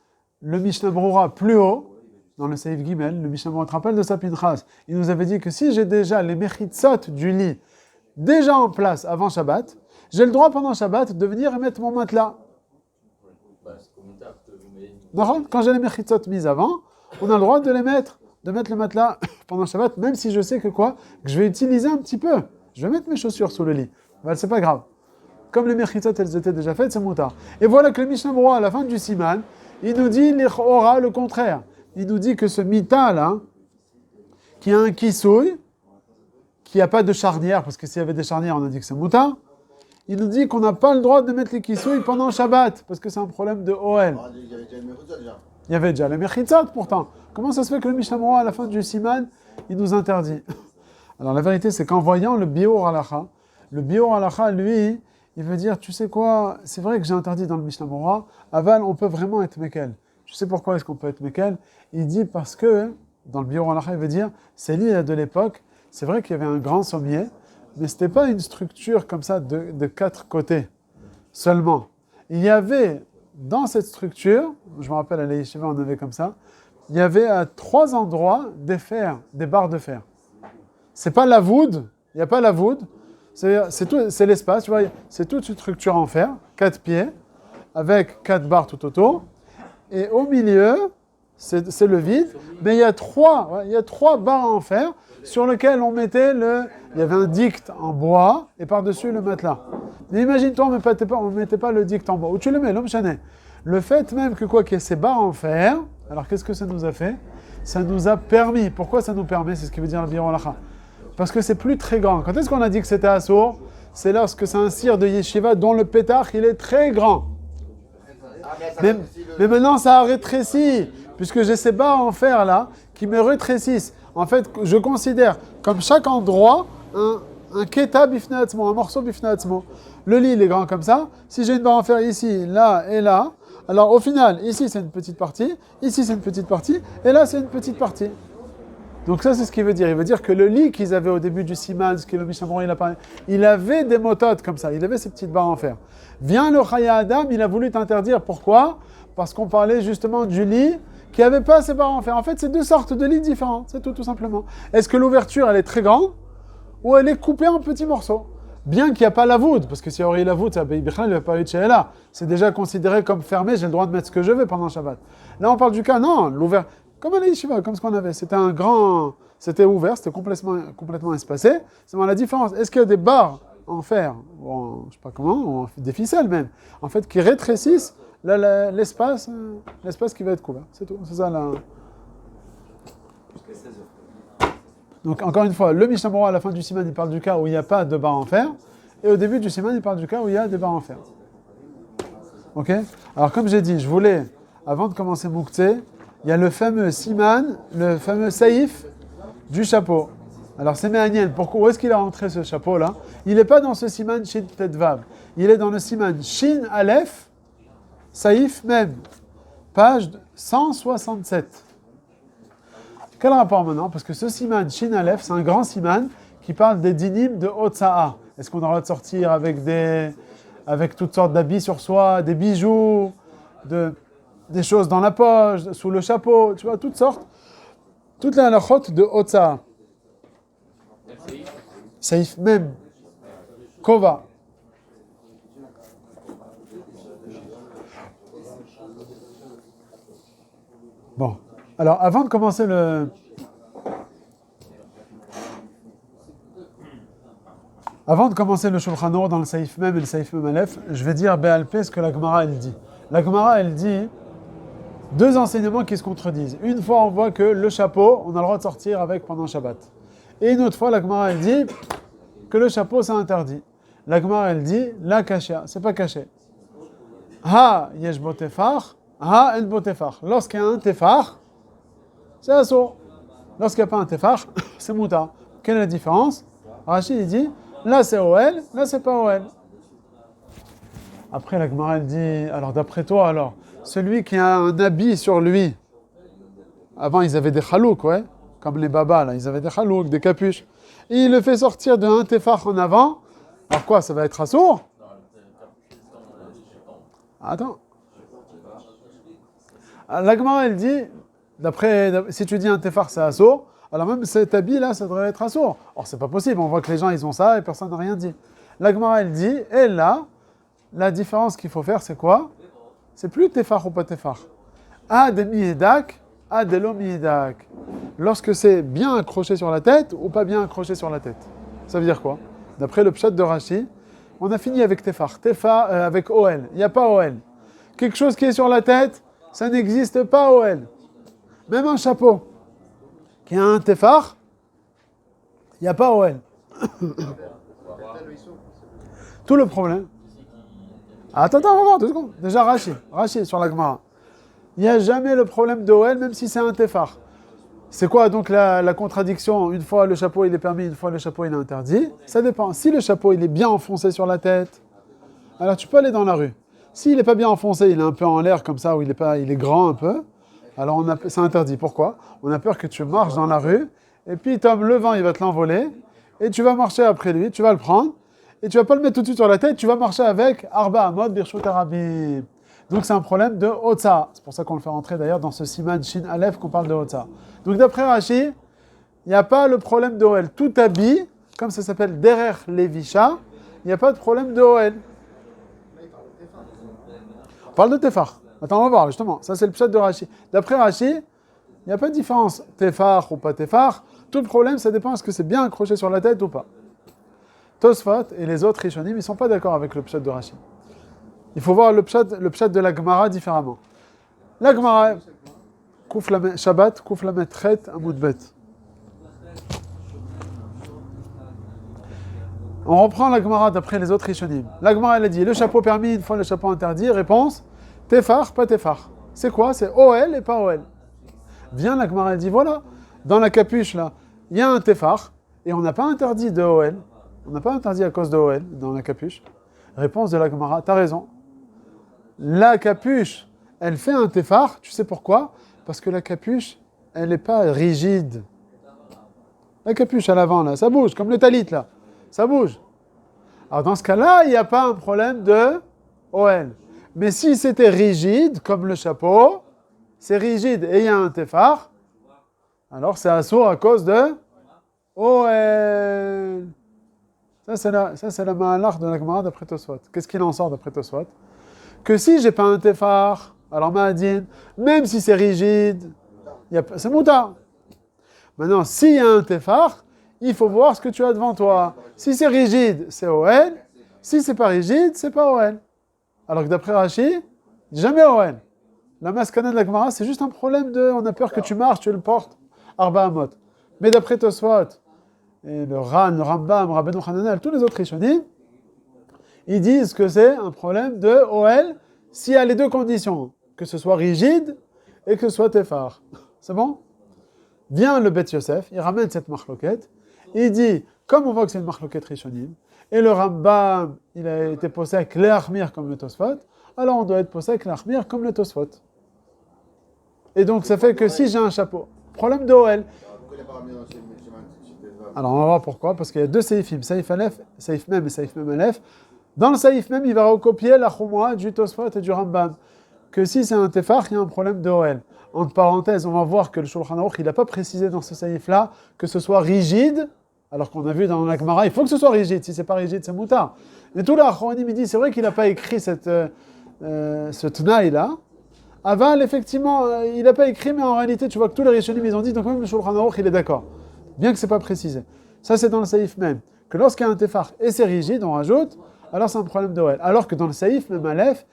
Mishnah Brura plus haut, dans le Saïf Gimel, le Mishnah Brura te rappelle de sa Pinchas. Il nous avait dit que si j'ai déjà les mechitzot du lit déjà en place avant Shabbat, j'ai le droit pendant Shabbat de venir et mettre mon matelas. Quand j'ai les mechitzot mises avant, on a le droit de mettre le matelas pendant Shabbat, même si je sais que je vais utiliser un petit peu. Je vais mettre mes chaussures sous le lit. Ben, c'est pas grave. Comme les mechitzot, elles étaient déjà faites, c'est moutard. Et voilà que le Mishnah Brura, à la fin du Siman, il nous dit l'Ichora, le contraire. Il nous dit que ce mita là, qui a un kissouille, qui n'a pas de charnière, parce que s'il y avait des charnières, on a dit que c'est moutard, il nous dit qu'on n'a pas le droit de mettre les kissouilles pendant Shabbat, parce que c'est un problème de OL. Il y avait déjà une mechitzot déjà. Il y avait déjà les mechitzot pourtant. Comment ça se fait que le Mishnah Brura, à la fin du Siman, il nous interdit? Alors la vérité, c'est qu'en voyant le Biur Halacha, lui, il veut dire, tu sais quoi, c'est vrai que j'ai interdit dans le Mishnah Brura, aval, on peut vraiment être mekel. Tu sais pourquoi est-ce qu'on peut être mekel? Il dit parce que, dans le Biur Halacha, il veut dire, c'est l'île de l'époque, c'est vrai qu'il y avait un grand sommier, mais ce n'était pas une structure comme ça de 4 côtés seulement. Il y avait, dans cette structure, je me rappelle à la Yeshiva, on avait comme ça, il y avait à 3 endroits des barres de fer. C'est pas la voûte, il n'y a pas la voûte, c'est l'espace, tu vois, c'est toute une structure en fer, 4 pieds, avec 4 barres tout autour, et au milieu, c'est le vide, mais il y a 3 barres en fer sur lesquelles on mettait il y avait un dicte en bois, et par-dessus le matelas. Mais imagine-toi, on ne mettait pas le dicte en bois, où tu le mets, l'homme chané. Le fait même qu'il y ait ces barres en fer, alors qu'est-ce que ça nous a fait? Ça nous a permis, pourquoi ça nous permet? C'est ce qui veut dire le Biur Halacha. Parce que c'est plus très grand. Quand est-ce qu'on a dit que c'était assourd? C'est lorsque c'est un cire de yeshiva dont le pétard, il est très grand. Mais maintenant, ça a rétréci, puisque j'ai ces barres en fer là, qui me rétrécissent. En fait, je considère comme chaque endroit un keta bifnatzmo, un morceau bifnatzmo. Le lit, il est grand comme ça. Si j'ai une barre en fer ici, là et là, alors au final, ici c'est une petite partie, ici c'est une petite partie, et là c'est une petite partie. Donc ça, c'est ce qu'il veut dire. Il veut dire que le lit qu'ils avaient au début du Siman, ce que le Mishnah Brura, il avait des mototes comme ça, il avait ces petites barres en fer. Vient le Chaya Adam, il a voulu t'interdire. Pourquoi? Parce qu'on parlait justement du lit qui n'avait pas ces barres en fer. En fait, c'est 2 sortes de lits différents, c'est tout simplement. Est-ce que l'ouverture, elle est très grande ou elle est coupée en petits morceaux? Bien qu'il n'y a pas la voûte, parce que s'il y aurait eu la voûte, il n'y aurait pas eu de She'ela. C'est déjà considéré comme fermé, j'ai le droit de mettre ce que je veux pendant Shabbat. Là, on parle du cas, non, l'ouverture. Comme à la yeshiva, comme ce qu'on avait. C'était ouvert, c'était complètement espacé. C'est la différence. Est-ce qu'il y a des barres en fer, ou je ne sais pas comment, ou des ficelles même, en fait, qui rétrécissent l'espace qui va être couvert? C'est tout. C'est ça là. Donc, encore une fois, le Mishnah Berurah, à la fin du Siman, il parle du cas où il n'y a pas de barre en fer. Et au début du Siman, il parle du cas où il y a des barres en fer. Ok? Alors, comme j'ai dit, je voulais, avant de commencer Mouktsé, il y a le fameux Siman, le fameux Saïf du chapeau. Alors, c'est Méaniel. Pourquoi? Où est-ce qu'il a rentré ce chapeau-là? Il n'est pas dans ce Siman Shin Tetvav. Il est dans le Siman Shin Aleph, Saïf même. Page 167. Quel rapport maintenant? Parce que ce Siman Shin Aleph, c'est un grand Siman qui parle des dinim de Hotza'a. Est-ce qu'on a le droit de sortir avec toutes sortes d'habits sur soi, des bijoux, des choses dans la poche, sous le chapeau, tu vois, toutes sortes. Toutes les halachot de Hotza'a. Saïf même. Kova. Bon. Alors, avant de commencer le Shulchan Aruch dans le Saïf même et le Saïf même Aleph, je vais dire Béalpé ce que la Gemara elle dit. La Gemara elle dit deux enseignements qui se contredisent. Une fois on voit que le chapeau, on a le droit de sortir avec pendant Shabbat. Et une autre fois la Gemara elle dit que le chapeau c'est interdit. La Gemara elle dit la kasha, c'est pas caché. Ha yesh bo tefar, ha en bo tefar. Lorsqu'il y a un tefar, c'est assour. Lorsqu'il n'y a pas un tefar, c'est mouta. Quelle est la différence? Rachid il dit là c'est OL, là c'est pas OL. Après la Gemara elle dit alors d'après toi alors celui qui a un habit sur lui, avant ils avaient des chalouks, ouais, comme les babas là, ils avaient des chalouks, des capuches, et il le fait sortir d'un tefar en avant, alors quoi, ça va être assour? Attends. La Gemara elle dit si tu dis un tefar c'est assour, alors même cet habit là ça devrait être assour. Or c'est pas possible, on voit que les gens ils ont ça et personne n'a rien dit. La Gemara elle dit, et là, la différence qu'il faut faire c'est quoi? C'est plus tefar ou pas tefar. Ad miyedak, ad lo miyedak. Lorsque c'est bien accroché sur la tête ou pas bien accroché sur la tête. Ça veut dire quoi? D'après le pshat de Rashi, on a fini avec tefar. Tefar avec OL. Il n'y a pas OL. Quelque chose qui est sur la tête, ça n'existe pas OL. Même un chapeau qui a un tefar, il n'y a pas OL. Tout le problème. Attends, on va voir 2 secondes. Déjà, Rashi sur la Gemara. Il n'y a jamais le problème de OL, même si c'est un tefar. C'est quoi donc la contradiction? Une fois le chapeau il est permis, une fois le chapeau il est interdit. Ça dépend. Si le chapeau il est bien enfoncé sur la tête, alors tu peux aller dans la rue. S'il n'est pas bien enfoncé, il est un peu en l'air comme ça, ou il est grand un peu, alors c'est interdit. Pourquoi? On a peur que tu marches dans la rue, et puis le vent il va te l'envoler, et tu vas marcher après lui, tu vas le prendre, et tu vas pas le mettre tout de suite sur la tête, tu vas marcher avec Arba Amod Birshut Arabim. Donc c'est un problème de Hotza. C'est pour ça qu'on le fait rentrer d'ailleurs dans ce Siman Shin Aleph qu'on parle de Hotza. Donc d'après Rashi, il n'y a pas le problème de OL. Tout habit, comme ça s'appelle Derer Levisha, il n'y a pas de problème de OL. On parle de Tefar. Attends, on va voir justement. Ça c'est le pshat de Rashi. D'après Rashi, il n'y a pas de différence. Tefar ou pas Tefar. Tout le problème, ça dépend est-ce que c'est bien accroché sur la tête ou pas. Tosfot et les autres Rishonim, ils ne sont pas d'accord avec le pshat de Rashi. Il faut voir le pshat de la Gemara différemment. La Gemara, Shabbat, Kouf Lamet Chet Amoudbet. On reprend la Gemara d'après les autres Rishonim. La Gemara, elle a dit, le chapeau permis, une fois le chapeau interdit. Réponse, Tefar, pas Tefar. C'est quoi? C'est OL et pas OL. Vient la Gemara, elle dit, voilà, dans la capuche là, il y a un Tefar, et on n'a pas interdit de OL. On n'a pas interdit à cause de OL dans la capuche. Réponse de la Gemara, t'as raison. La capuche, elle fait un tefar, tu sais pourquoi? Parce que la capuche, elle n'est pas rigide. La capuche à l'avant, là, ça bouge, comme le talit, là. Ça bouge. Alors dans ce cas-là, il n'y a pas un problème de OL. Mais si c'était rigide, comme le chapeau, c'est rigide et il y a un tefar, alors c'est assourd à cause de OL. Ça, c'est la ma'alach de la Gemara d'après Tosfot. Qu'est-ce qu'il en sort d'après Tosfot? Que si j'ai pas un tefar, alors ma'adin, même si c'est rigide, c'est mouta. Maintenant, s'il y a un tefar, il faut voir ce que tu as devant toi. Si c'est rigide, c'est OL. Si c'est pas rigide, c'est pas OL. Alors que d'après Rashi, jamais OL. La maskana de la Gemara, c'est juste un problème on a peur que tu marches, tu le portes. Arba Amot. Mais d'après Tosfot, et le Ran, le Rambam, Rabbeinu Hananel, tous les autres Rishonim, ils disent que c'est un problème de OL s'il y a les deux conditions, que ce soit rigide et que ce soit Tefar. C'est bon? Vient le Beth Yosef, il ramène cette marloquette, il dit, comme on voit que c'est une marloquette Rishonim, et le Rambam, il a été posek l'Achmir comme le Tosfot, alors on doit être posek l'Achmir comme le Tosfot. Et donc ça fait que si j'ai un chapeau, problème de OL. Pourquoi il n'a pas ramené dans chez Teva? Alors on va voir pourquoi, parce qu'il y a deux Saïfim, Saïf Aleph, Saïf Mem et Saïf Mem Aleph. Dans le Saïf Mem, il va recopier la Chumra du Tosfot et du Rambam. Que si c'est un Tefar, il y a un problème de OL. Entre parenthèses, on va voir que le Shulchan Aruch, il n'a pas précisé dans ce Saïf-là que ce soit rigide, alors qu'on a vu dans la Gemara, il faut que ce soit rigide. Si c'est pas rigide, c'est moutard. Mais tout l'Achronim, il dit, c'est vrai qu'il n'a pas écrit ce Tnaï-là. Aval, effectivement, il n'a pas écrit, mais en réalité, tu vois que tous les Rishonim, ils ont dit, donc même le Shulchan Aruch, il est d'accord. Bien que c'est pas précisé. Ça, c'est dans le Saïf même. Que lorsqu'il y a un Tefar et c'est rigide, on rajoute, alors c'est un problème de OL. Alors que dans le Saïf, même Aleph,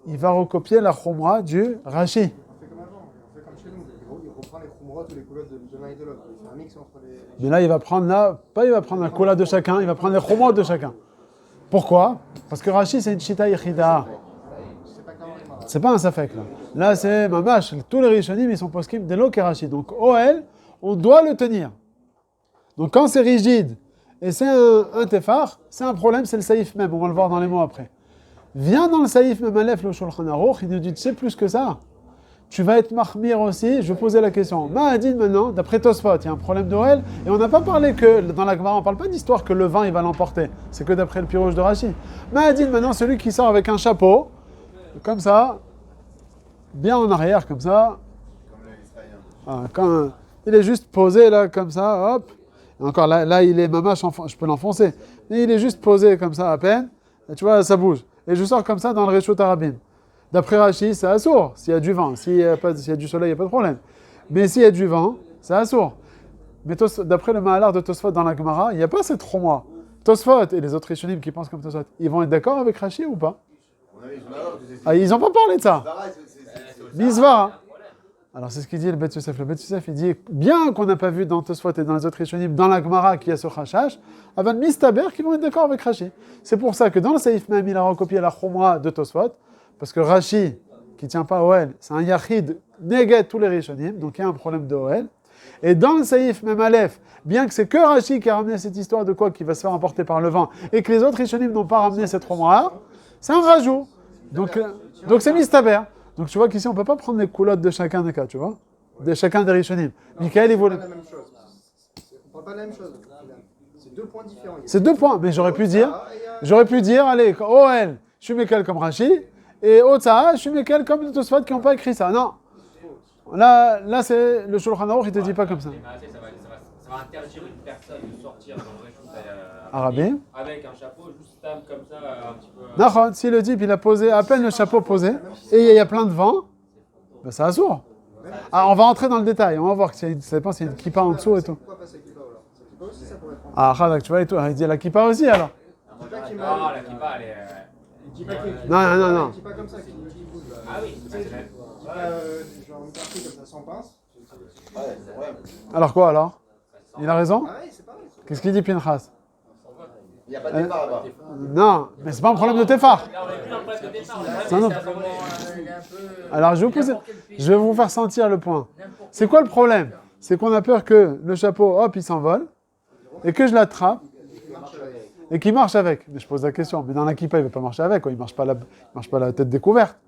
il va recopier la Chumra du Rashi. On fait comme avant, on fait comme chez nous. Il reprend les khumrot ou les coulottes de l'un et de l'autre. Il fait un mix entre les. Mais là, il va prendre la cola de chacun, il va prendre les Chumrot de chacun. Pourquoi? Parce que Rashi, c'est une Shita Yechida. C'est pas comme les marins. C'est pas un Safek, là. Là, c'est Mamash. Tous les Rishonim, ils sont poskim de l'eau et Rashi. Donc, OL, on doit le tenir. Donc, quand c'est rigide et c'est un Tefar, c'est un problème, c'est le Saïf même. On va le voir dans les mots après. Viens dans le Saïf même Aleph, le Shulchan Aruch, il nous dit, tu sais plus que ça. Tu vas être mahmir aussi. Je vais poser la question. Ma'adin maintenant, d'après Tosfot, il y a un problème d'OL. Et on n'a pas parlé que, dans la Gemara, on ne parle pas d'histoire que le vin, il va l'emporter. C'est que d'après le pirouge de Rashi. Ma'adin maintenant, celui qui sort avec un chapeau, comme ça, bien en arrière, comme ça. Comme les Israéliens. Ah, quand il est juste posé là, comme ça, hop. Et encore là, il est mamache, je peux l'enfoncer. Mais il est juste posé comme ça à peine. Et tu vois, ça bouge. Et je sors comme ça dans le Réchot Arabim. D'après Rashi, c'est assourd s'il y a du vent. S'il y a du soleil, il n'y a pas de problème. Mais s'il y a du vent, c'est assourd. Mais d'après le Mahalar de Tosfot dans la Gemara, il n'y a pas ces 3 mois. Tosfot et les autres Rishonim qui pensent comme Tosfot, ils vont être d'accord avec Rashi ou pas? Ils n'ont pas parlé de ça. Misvara. Alors c'est ce qu'il dit le Beth Yosef. Le Beth Yosef, il dit, bien qu'on n'a pas vu dans Tosfot et dans les autres Rishonim, dans la Gemara qui a ce Chachash, avant Mistaber qui vont être d'accord avec Rashi. C'est pour ça que dans le Saïf même, il a recopié la Chumra de Tosfot, parce que Rashi, qui ne tient pas OL, c'est un Yachid, négué tous les Rishonim, donc il y a un problème de OL. Et dans le Saïf même Aleph, bien que c'est que Rashi qui a ramené cette histoire de quoi qui va se faire emporter par le vent, et que les autres Rishonim n'ont pas ramené cette Chumra, c'est un rajout. Donc c'est Mistaber. Donc tu vois qu'ici, on ne peut pas prendre les coulottes de chacun des cas, tu vois, de chacun des Rishonim. Michael, il voulait... C'est pas la même chose. On parle pas de la même chose. C'est 2 points différents. C'est 2 points, mais j'aurais pu dire, allez, OL, je suis Michael comme Rashi, et Otsaha, je suis Michael comme les Tosfot qui n'ont pas écrit ça. Non. Là c'est le Shulchan Aruch, il ne te dit pas comme ça. Ça va interdire une personne de sortir dans le Réchut Arabe. avec un chapeau juste stable comme ça, un petit peu. Nachon, si le type il a posé, à peine le chapeau posé, et il y a plein de vent, ben ça assourd. Ah, on va entrer dans le détail, on va voir que ça dépend s'il y a une kippa en dessous et tout. Pourquoi pas sa kippa alors? Sa kippa aussi, ça pourrait prendre. Ah, Khadak, tu vois et tout, il dit la kippa aussi alors. Non, la kippa, elle est. Une kippa qui. Non. Une kippa comme ça qui bouge. Ah oui, Tu sais, genre une partie comme ça sans pince. Ouais, c'est vrai. Alors quoi alors? Il a raison? Pareil, c'est pareil. Qu'est-ce qu'il dit Pinchas? Il n'y a pas de départ là-bas. Non, mais c'est pas un problème de Tefar. là on est plus dans le problème de départ. Non, non. Alors je vais vous faire sentir le point. C'est quoi le problème? C'est qu'on a peur que le chapeau, hop, il s'envole, et que je l'attrape, et qu'il marche avec. Mais je pose la question, mais dans la kippa, il ne va pas marcher avec, quoi. Il ne marche pas la tête découverte.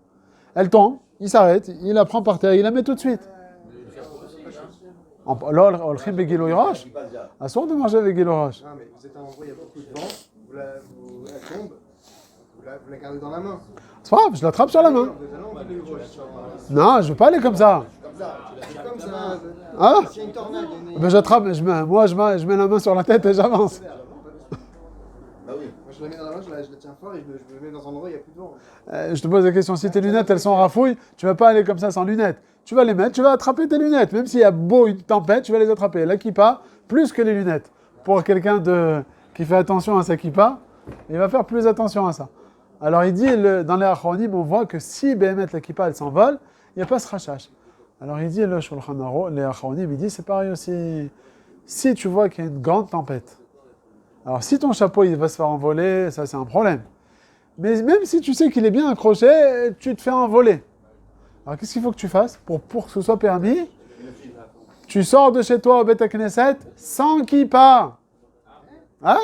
Elle tombe, il s'arrête, il la prend par terre, il la met tout de suite. Là, on le chim Gilo Hirosh. À soir de manger avec Gilo Hirosh. Non, mais vous êtes à un endroit, il y a beaucoup de vent, elle tombe, vous la gardez dans la main. C'est pas grave, je l'attrape sur la main. Non, je veux pas aller comme ça. C'est comme ça. Ah, S'il y a une tornade, ben j'attrape, je mets la main sur la tête et j'avance. Bah oui. moi je la mets dans la main, je la tiens fort et je me mets dans un endroit où il n'y a plus de vent. Je te pose la question, si tes lunettes elles sont en rafouille, tu vas pas aller comme ça sans lunettes. Tu vas les mettre, tu vas attraper tes lunettes. Même s'il y a beau une tempête, tu vas les attraper. La kippa, plus que les lunettes. Pour quelqu'un qui fait attention à sa kippa, il va faire plus attention à ça. Alors il dit, dans les Achronim, on voit que si Béhémet la kippa elle s'envole, il n'y a pas ce rachash. Alors il dit, le Shulchan Aruch, les Achronim, il dit c'est pareil aussi. si tu vois qu'il y a une grande tempête. Alors, si ton chapeau il va se faire envoler, ça c'est un problème. Mais même si tu sais qu'il est bien accroché, tu te fais envoler. Alors, qu'est-ce qu'il faut que tu fasses pour que ce soit permis? Tu sors de chez toi au Beth Knesset sans kippa. Hein?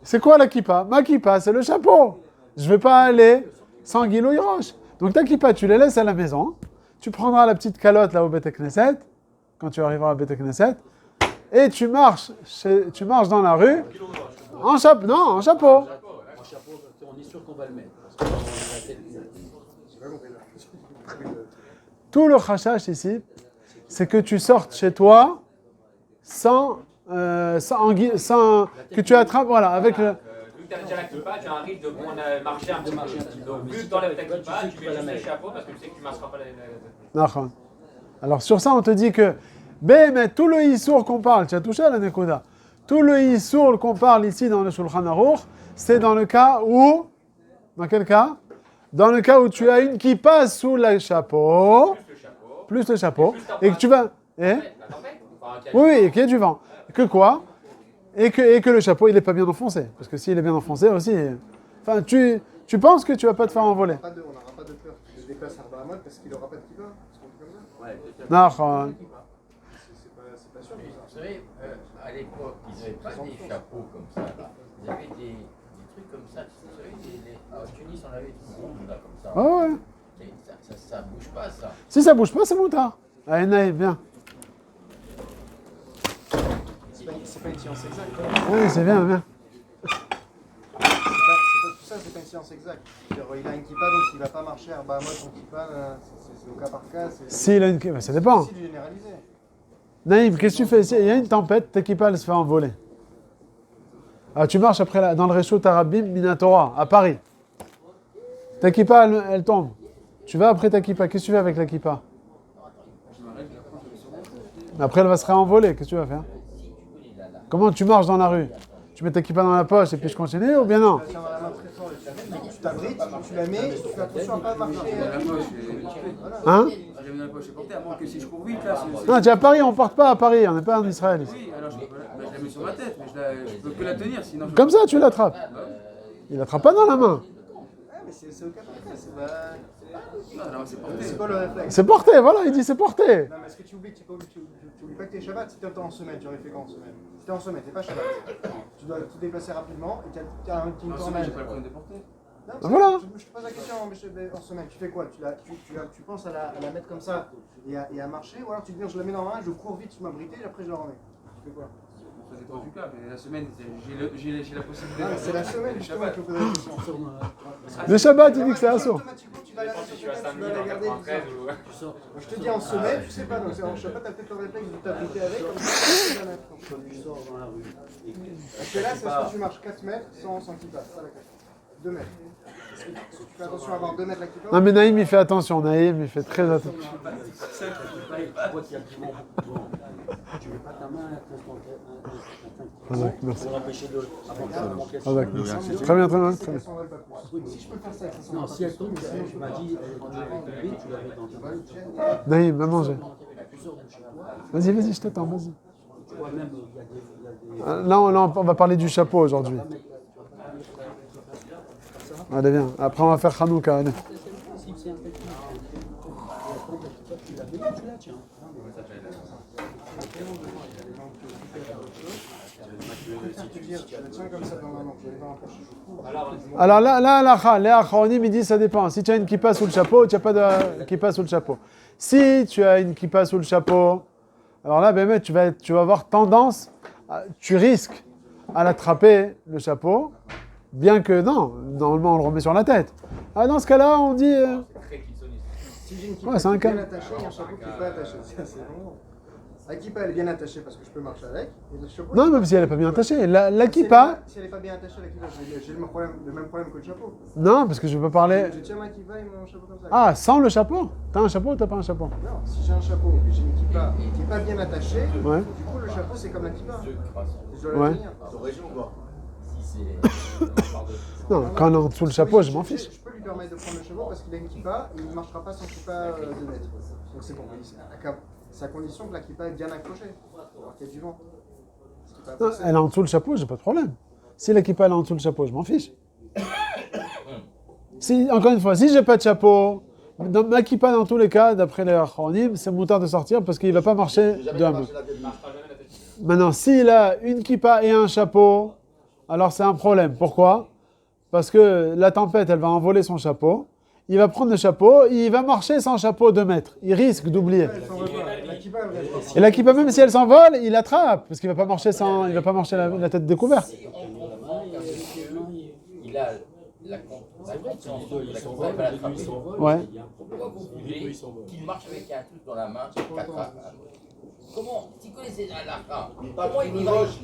C'est quoi la kippa? Ma kippa, c'est le chapeau. Je ne vais pas aller sans guilouille roche. Donc ta kippa, tu les laisses à la maison. Tu prendras la petite calotte là au Beth Knesset, quand tu arriveras au Beth Knesset, et tu marches dans la rue en chapeau. Non, en chapeau. En chapeau, on est sûr qu'on va le mettre. Parce qu'on a la tête. J'ai pas compris là. Tout le chachash ici, c'est que tu sortes chez toi sans que tu attrapes, voilà, avec le... Vu que tu as déjà la kippa, tu as un risque de marcher un petit peu. Donc, vu que tu enlèves ta kippa, tu mets juste le chapeau parce que tu sais que tu ne masseras pas la... D'accord. Alors sur ça, on te dit que, mais tout le issour qu'on parle, tu as touché à la nekoda, tout le issour qu'on parle ici dans le Shulchan Aruch, c'est dans le cas où, dans quel cas? Dans le cas où tu as une kippa sous le chapeau, plus le chapeau, et que tu vas... Oui, et qu'il y a du vent. Que quoi? Et que le chapeau, il n'est pas bien enfoncé. Parce que s'il est bien enfoncé aussi... Enfin, tu penses que tu ne vas pas te faire envoler. On n'aura pas de peur qu'il se déplace à Bahamot parce qu'il n'aura pas de kippa. Parce qu'on fait comme ça. Ouais, Non, C'est pas sûr. Vous savez, à l'époque, ils n'avaient pas des chapeaux comme ça. Là. Ils avaient des trucs comme ça. Vous savez, à Tunis, on avait tout rond, là, comme ça. ouais. Mais ça bouge pas, ça. Si ça bouge pas, c'est moutard. Allez, Naïm, viens. C'est pas une science exacte. Oui, c'est bien, viens. Tout ça, c'est pas une science exacte. Il a une kippa, donc il va pas marcher à Bahamot en kippa. C'est au cas par cas. S'il a une kippa, ça dépend. C'est difficile de généraliser. Naïm, qu'est-ce que tu fais? Il y a une tempête, ta kippa, elle se fait envoler. Ah, tu marches après dans le Réchaud Arabim Minatora, à Paris. Ta kippa, elle tombe. Tu vas après ta kippa, qu'est-ce que tu fais avec la kippa? Après, elle va se réenvoler, qu'est-ce que tu vas faire? Comment tu marches dans la rue? Tu mets ta kippa dans la poche et puis je continue ou bien non? Tu tiens dans la main très fort, tu t'abrites, tu la mets, tu fais attention à pas marcher. Hein? J'avais dans la poche, c'est porté, à moins que si je cours vite, là, c'est... Non, tu es à Paris, on ne porte pas à Paris, on n'est pas en Israël ici. Oui, alors je la mets sur ma tête, mais je peux que la tenir, sinon... Comme ça, tu l'attrapes. Il l'attrape pas dans la main. Ouais, mais c'est au cas par cas, c'est pas... Non, c'est porté. C'est quoi le réflexe? C'est porté, voilà, il dit c'est porté. Non, mais est-ce que tu oublies pas que t'es Shabbat? Si t'es en semaine, tu aurais fait quoi en semaine? Si t'es en semaine, t'es pas Shabbat. Tu dois te déplacer rapidement et t'as une Non, tornade. j'ai pas le problème de porter. Non, Voilà. Je te pose la question en semaine. Tu fais quoi? Tu penses à la mettre comme ça et à marcher, ou alors tu te dis je la mets dans la main, je cours vite, je m'abrite et après je la remets. Tu fais quoi? Ça dépend du cas, mais la semaine, j'ai la possibilité... Ah, c'est la semaine justement que je pose la question. Le Shabbat, il dit que c'est assaut. Automatiquement, tu vas la Si tu vas tu 5 vas minutes la en garder. 93 ou... Moi, je te dis en semaine, tu sais pas, donc en Shabbat, t'as peut-être le réflexe de t'abriter avec, comme ça, tu vas la mettre. Quand tu sors dans la rue. Parce que là, c'est ce que tu marches 4 mètres sans kippa, c'est ça la question. 2 mètres. Est-ce que tu fais attention à avoir 2 mètres la kippa? Non, mais Naïm, il fait attention. Naïm, il fait très attention. Pourquoi tu as du vent? Tu mets pas ta main Razak, merci. pour empêcher de avancer. Razak, merci. Très bien, très bien. Très bien. Si je peux faire ça, ça Non, si elle tombe, tu m'as dit, quand tu vas tomber, tu la mets dans ta main. Naïm, va manger. Tu sors de chez toi. Vas-y, je t'attends, vas-y. Tu vois même, il y a des... Non, on va parler du chapeau aujourd'hui. Allez, viens. Après, on va faire Hanouka. Allez. Si c'est un peu plus... Tu la mets, tu la tiens. Alors là, les Acharonim, ils disent ça dépend. Si tu as une kippa sous le chapeau, tu n'as pas de kippa sous le chapeau. Si tu as une kippa sous le chapeau, alors là, ben, tu vas avoir tendance, tu risques à l'attraper, le chapeau, bien que non, normalement on le remet sur la tête. Ah, dans ce cas-là, on dit... Très kitsoniste. Si j'ai une Ouais, kippa c'est un qui est cas. bien attachée, il y a un chapeau qui n'est pas attaché. C'est bon. La kippa elle est bien attachée parce que je peux marcher avec. Et le chapeau, Non, même si elle n'est pas bien attachée. La kippa... Si elle n'est pas bien attachée, la kippa, j'ai le même problème que le chapeau. Non, parce que je peux parler... Je tiens ma kippa et mon chapeau comme ça. Ah, sans le chapeau? T'as un chapeau ou t'as pas un chapeau? Non, si j'ai un chapeau et j'ai une kippa qui n'est pas bien attachée, Ouais. du coup le chapeau c'est comme la kippa. Je dois Ouais. la tenir. Ton régime ou quoi? Si c'est... Non, quand on est en dessous le chapeau, je m'en fiche. Je peux lui permettre de prendre le chapeau parce qu'il a une kippa et il ne marchera pas sans kippa 2 mètres. Donc c'est bon, C'est à condition que la kippa est bien accrochée, alors qu'il y a du vent. Ce qui est pas Non, forcé. elle est en dessous le chapeau, j'ai pas de problème. Si la kippa elle est en dessous le chapeau, je m'en fiche. Si, encore une fois, si j'ai pas de chapeau, dans ma kippa dans tous les cas, d'après les Achronim, c'est moutard de sortir parce qu'il va pas marcher J'ai jamais de un marché bout. la tête. marchera jamais la tête. Maintenant, s'il a une kippa et un chapeau, alors c'est un problème. Pourquoi? Parce que la tempête, elle va envoler son chapeau. Il va prendre le chapeau, il va marcher sans chapeau 2 mètres. Il risque d'oublier. Elle s'envole pas. La kippa, elle reste pas. Et la kippa, même si elle s'envole, il attrape. Parce qu'il va pas marcher sans, il va pas marcher la tête découverte. Si on comprend qu'un monsieur, il a la compréhension de la kippa, il va l'attraper. Ouais. Pourquoi vous voulez qu'il marche avec un truc dans la main, 4 à Comment? Tu connais ces halakha? Comment il nous va? roche,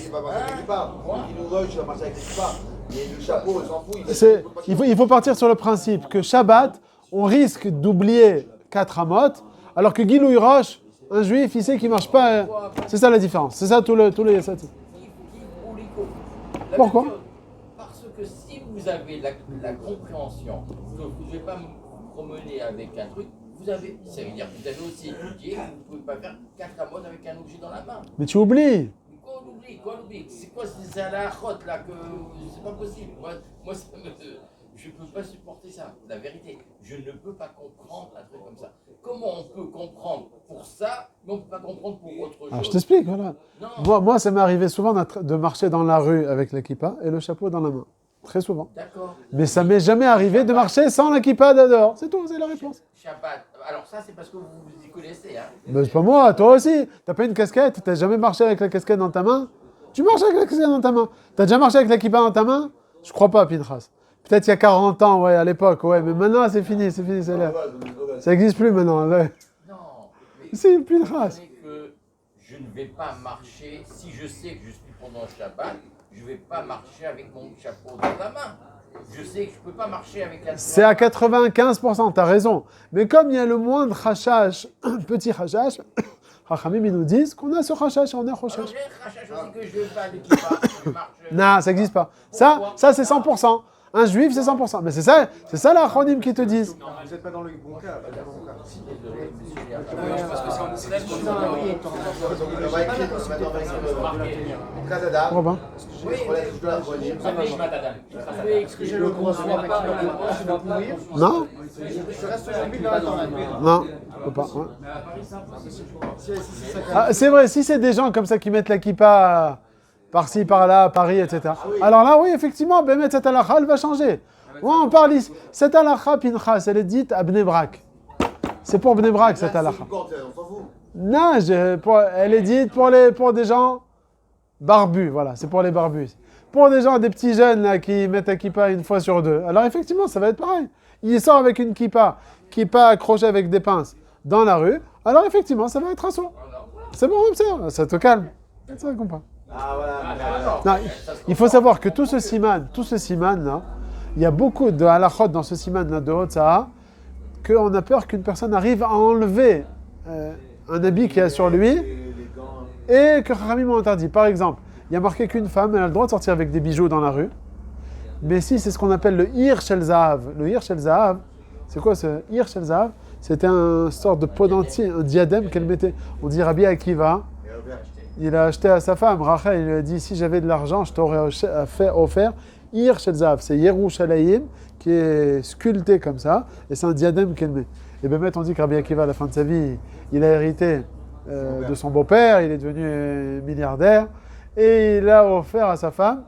il va marcher avec les kippa. Il nous roche, il va marcher avec les kippa. Mais le chapeau, il s'en fout. Il faut partir sur le principe que Shabbat, on risque d'oublier 4 amot, alors que Gilou Roche, un juif, il sait qu'il marche pas. C'est ça la différence. C'est ça tous les. Pourquoi? Parce que si vous avez la compréhension que vous ne devez pas me promener avec un truc, ça veut dire que vous avez aussi étudié que vous ne pouvez pas faire 4 amotes avec un objet dans la main. Mais tu oublies. Quoi on oublie? C'est quoi ces halachot là que c'est pas possible? Moi je ne peux pas supporter ça, la vérité. Je ne peux pas comprendre un truc comme ça. Comment on peut comprendre pour ça, mais on ne peut pas comprendre pour autre chose? Alors je t'explique, voilà. Non. Moi, ça m'est arrivé souvent de marcher dans la rue avec la kippa et le chapeau dans la main. Très souvent. D'accord. Mais ça m'est jamais arrivé de marcher sans la kippa dehors. C'est tout, c'est la réponse. Shabbat. Alors ça c'est parce que vous vous y connaissez, hein. Ben, c'est pas moi, toi aussi. T'as pas une casquette, t'as jamais marché avec la casquette dans ta main. Tu marches avec la casquette dans ta main. T'as déjà marché avec la kippa dans ta main? Je crois pas, Pinchas. Peut-être il y a 40 ans, ouais, à l'époque, ouais, mais maintenant c'est fini, c'est là. Ça existe plus maintenant. Ouais. Non. Mais Si, vous Pinchas. comprenez que je ne vais pas marcher, si je sais que je suis pendant Shabbat, je ne vais pas marcher avec mon chapeau dans la main. Je sais que je ne peux pas marcher avec un... C'est à 95%, t'as raison. Mais comme il y a le moindre chachash, petit chachash, Chachamim ils nous disent qu'on a ce chachash, on est Alors chachash. j'ai un crachage aussi que je ne veux pas avec qui je marche... Non, ça n'existe pas. Ça c'est 100%. Un juif, c'est 100%. Mais c'est ça la Achronim qui te disent. Non, vous n'êtes pas dans le bon cas. Pas dans le bon cas. Désolé, monsieur Léa. Je pense que c'est en Israël qu'on Non, doit- oui, attends, On va écrire maintenant, on va écrire Kazada. Robin. Oui, je dois la relire. Est-ce que j'ai le droit de voir tu vas mourir? Non, Je reste aujourd'hui dans la tornade. non, je peux pas. Ouais. Ah, c'est vrai, si c'est des gens comme ça qui mettent la kippa par-ci, par-là, à Paris, etc. Alors là, oui, effectivement, Bémet, cette halakha, elle va changer. Ouais, on parle ici. Cette halakha, Pinchas, elle est dite à Bnei Brak. C'est pour Bnei Brak, cette halakha. On s'en fout. Non, elle est dite pour des gens barbus, voilà, c'est pour les barbus. Pour des gens, des petits jeunes là, qui mettent la kippa une fois sur deux. Alors effectivement, ça va être pareil. Il sort avec une kippa accrochée avec des pinces dans la rue. Alors effectivement, ça va être un saut. C'est bon, ça te calme. Ça va comprendre. Ah voilà. Non, il faut savoir que tout ce siman là, il y a beaucoup de halachot dans ce siman là de Hotzaha qu'on a peur qu'une personne arrive à enlever un habit qu'il y a sur lui et que Chachamim ont interdit. Par exemple, il y a marqué qu'une femme elle a le droit de sortir avec des bijoux dans la rue, mais si c'est ce qu'on appelle le Ir Shel Zahav. Le Ir Shel Zahav, c'est quoi ce Ir Shel Zahav? C'était un sorte de pendentif, un diadème qu'elle mettait. On dit Rabbi Akiva. Il a acheté à sa femme, Rachel, il lui a dit, si j'avais de l'argent, je t'aurais offert Ir Shel Zahav. C'est Yerushalayim qui est sculpté comme ça, et c'est un diadème qu'elle met. Et bien, on dit que Rabbi Akiva, à la fin de sa vie, il a hérité de son beau-père, il est devenu milliardaire, et il a offert à sa femme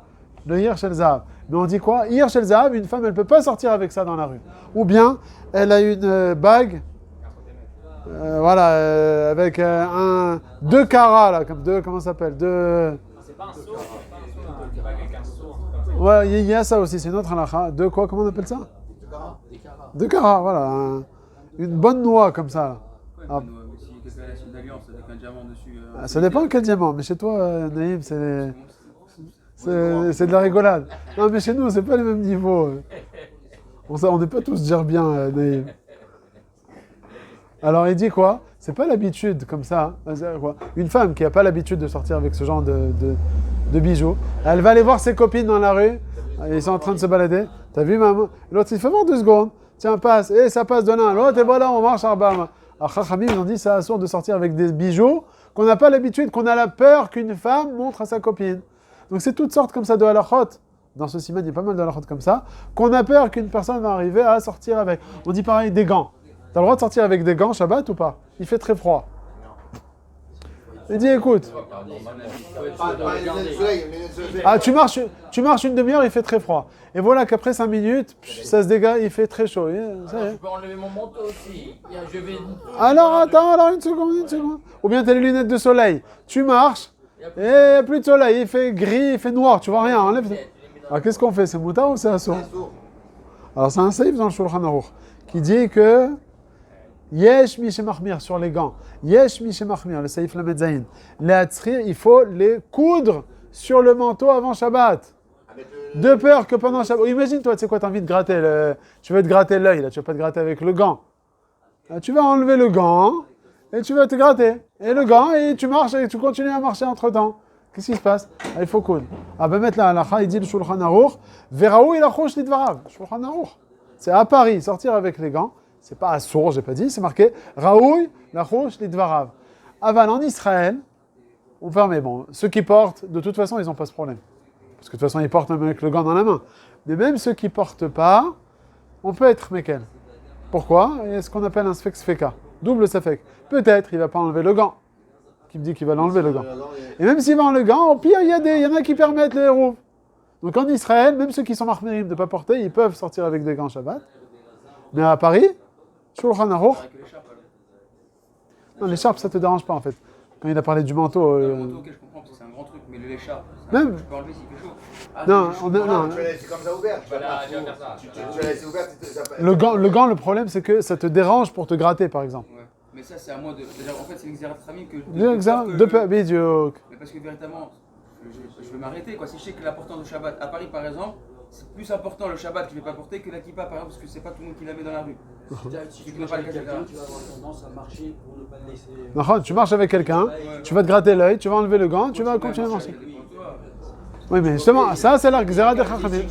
le Ir Shel Zahav. Mais on dit quoi? Ir Shel Zahav, une femme, elle ne peut pas sortir avec ça dans la rue. Ou bien, elle a une bague, avec deux carats, là, comme deux, comment ça s'appelle? C'est pas un saut, avec un saut. Ouais, il y a ça aussi, c'est notre halakha. Deux quoi, comment on appelle ça? Deux carats, voilà. Une bonne noix, comme ça. Ah. Si quelqu'un a une alliance avec un diamant dessus. Ça dépend quel diamant, mais chez toi, Naïm, c'est de la rigolade. Non, mais chez nous, c'est pas le même niveau. On n'est pas tous dire bien, Naïm. Alors, il dit quoi? C'est pas l'habitude, comme ça. Quoi. Une femme qui n'a pas l'habitude de sortir avec ce genre de bijoux, elle va aller voir ses copines dans la rue, ils sont en train de se balader. T'as vu, maman? L'autre, il fait voir 2 secondes. Tiens, passe. Et ça passe de l'un à l'autre, et voilà, on marche à Chachamim, ils ont dit c'est assourd de sortir avec des bijoux qu'on n'a pas l'habitude, qu'on a la peur qu'une femme montre à sa copine. Donc c'est toutes sortes comme ça de halachot. Dans ce siman, il y a pas mal de halachot comme ça, qu'on a peur qu'une personne va arriver à sortir avec. On dit pareil, des gants. T'as le droit de sortir avec des gants Shabbat ou pas? Il fait très froid. Il dit écoute, ah, tu marches une demi-heure, il fait très froid. Et voilà qu'après 5 minutes, ça se dégage, il fait très chaud. Je peux enlever mon manteau aussi. Je vais... Alors attends, alors une seconde. Ou bien t'as les lunettes de soleil. Tu marches, et il n'y a plus de soleil, il fait gris, il fait noir, tu vois rien. Enlève. Alors qu'est-ce qu'on fait? C'est mouta ou c'est assour? Alors c'est un saïf dans le Shulchan Aruch qui dit que Yesh mi shemachmir sur les gants. Yesh mi shemachmir, le saïf la medzaïn. Les hatzrir, il faut les coudre sur le manteau avant Shabbat. De peur que pendant Shabbat. Imagine toi, tu sais quoi, t'as envie de gratter tu veux te gratter l'œil, là, tu vas pas te gratter avec le gant. Là, tu vas enlever le gant et tu vas te gratter. Et le gant, et tu marches et tu continues à marcher entre temps. Qu'est-ce qui se passe? Ah, il faut coudre. Ah ben mettre la halacha, il dit le Shulchan Aruch, Veraou il achosh lidvarav. Shulchan Aruch. C'est à Paris, sortir avec les gants. C'est pas assour, j'ai pas dit, c'est marqué Raoui, lachosh, lidvarav. Aval en Israël, on permet, bon, ceux qui portent, de toute façon, ils n'ont pas ce problème. Parce que de toute façon, ils portent même avec le gant dans la main. Mais même ceux qui portent pas, on peut être mekel. Pourquoi? Il y a ce qu'on appelle un sfek sfeka, double sfek. Peut-être il va pas enlever le gant. Qui me dit qu'il va l'enlever le gant. Et même s'il va enlever le gant, au pire, il y en a qui permettent les héros. Donc en Israël, même ceux qui sont marmirim de ne pas porter, ils peuvent sortir avec des gants Shabbat. Mais à Paris, Shulchan Aruch. Non, l'écharpe, ça te dérange pas en fait. Quand il a parlé du manteau. Le manteau, ok, je comprends, parce que c'est un grand truc, mais l'écharpe, Même. tu peux enlever s'il fait chaud. Non, non. Tu vas laisser comme ça ouvert. Tu vas faire ça. Tu vas laisser ouvert. Le gant, le problème, c'est que ça te dérange pour te gratter, par exemple. Ouais. Mais ça, c'est à moi de. C'est-à-dire, en fait, c'est l'exérat Ramim que. Bidiouk. Mais parce que véritablement, je vais m'arrêter, quoi. Si je sais que l'importance du Shabbat, à Paris par exemple, c'est plus important le Shabbat que je vais pas porter que la kippa par exemple, parce que c'est pas tout le monde qui la met dans la rue. Si tu marches avec quelqu'un, tu vas avoir tendance à marcher pour ne pas te laisser. Non, tu marches avec quelqu'un, tu vas te gratter l'œil, tu vas enlever le gant, tu vas continuer à marcher. Oui, mais justement, ça, c'est la Gzera des Chachamim.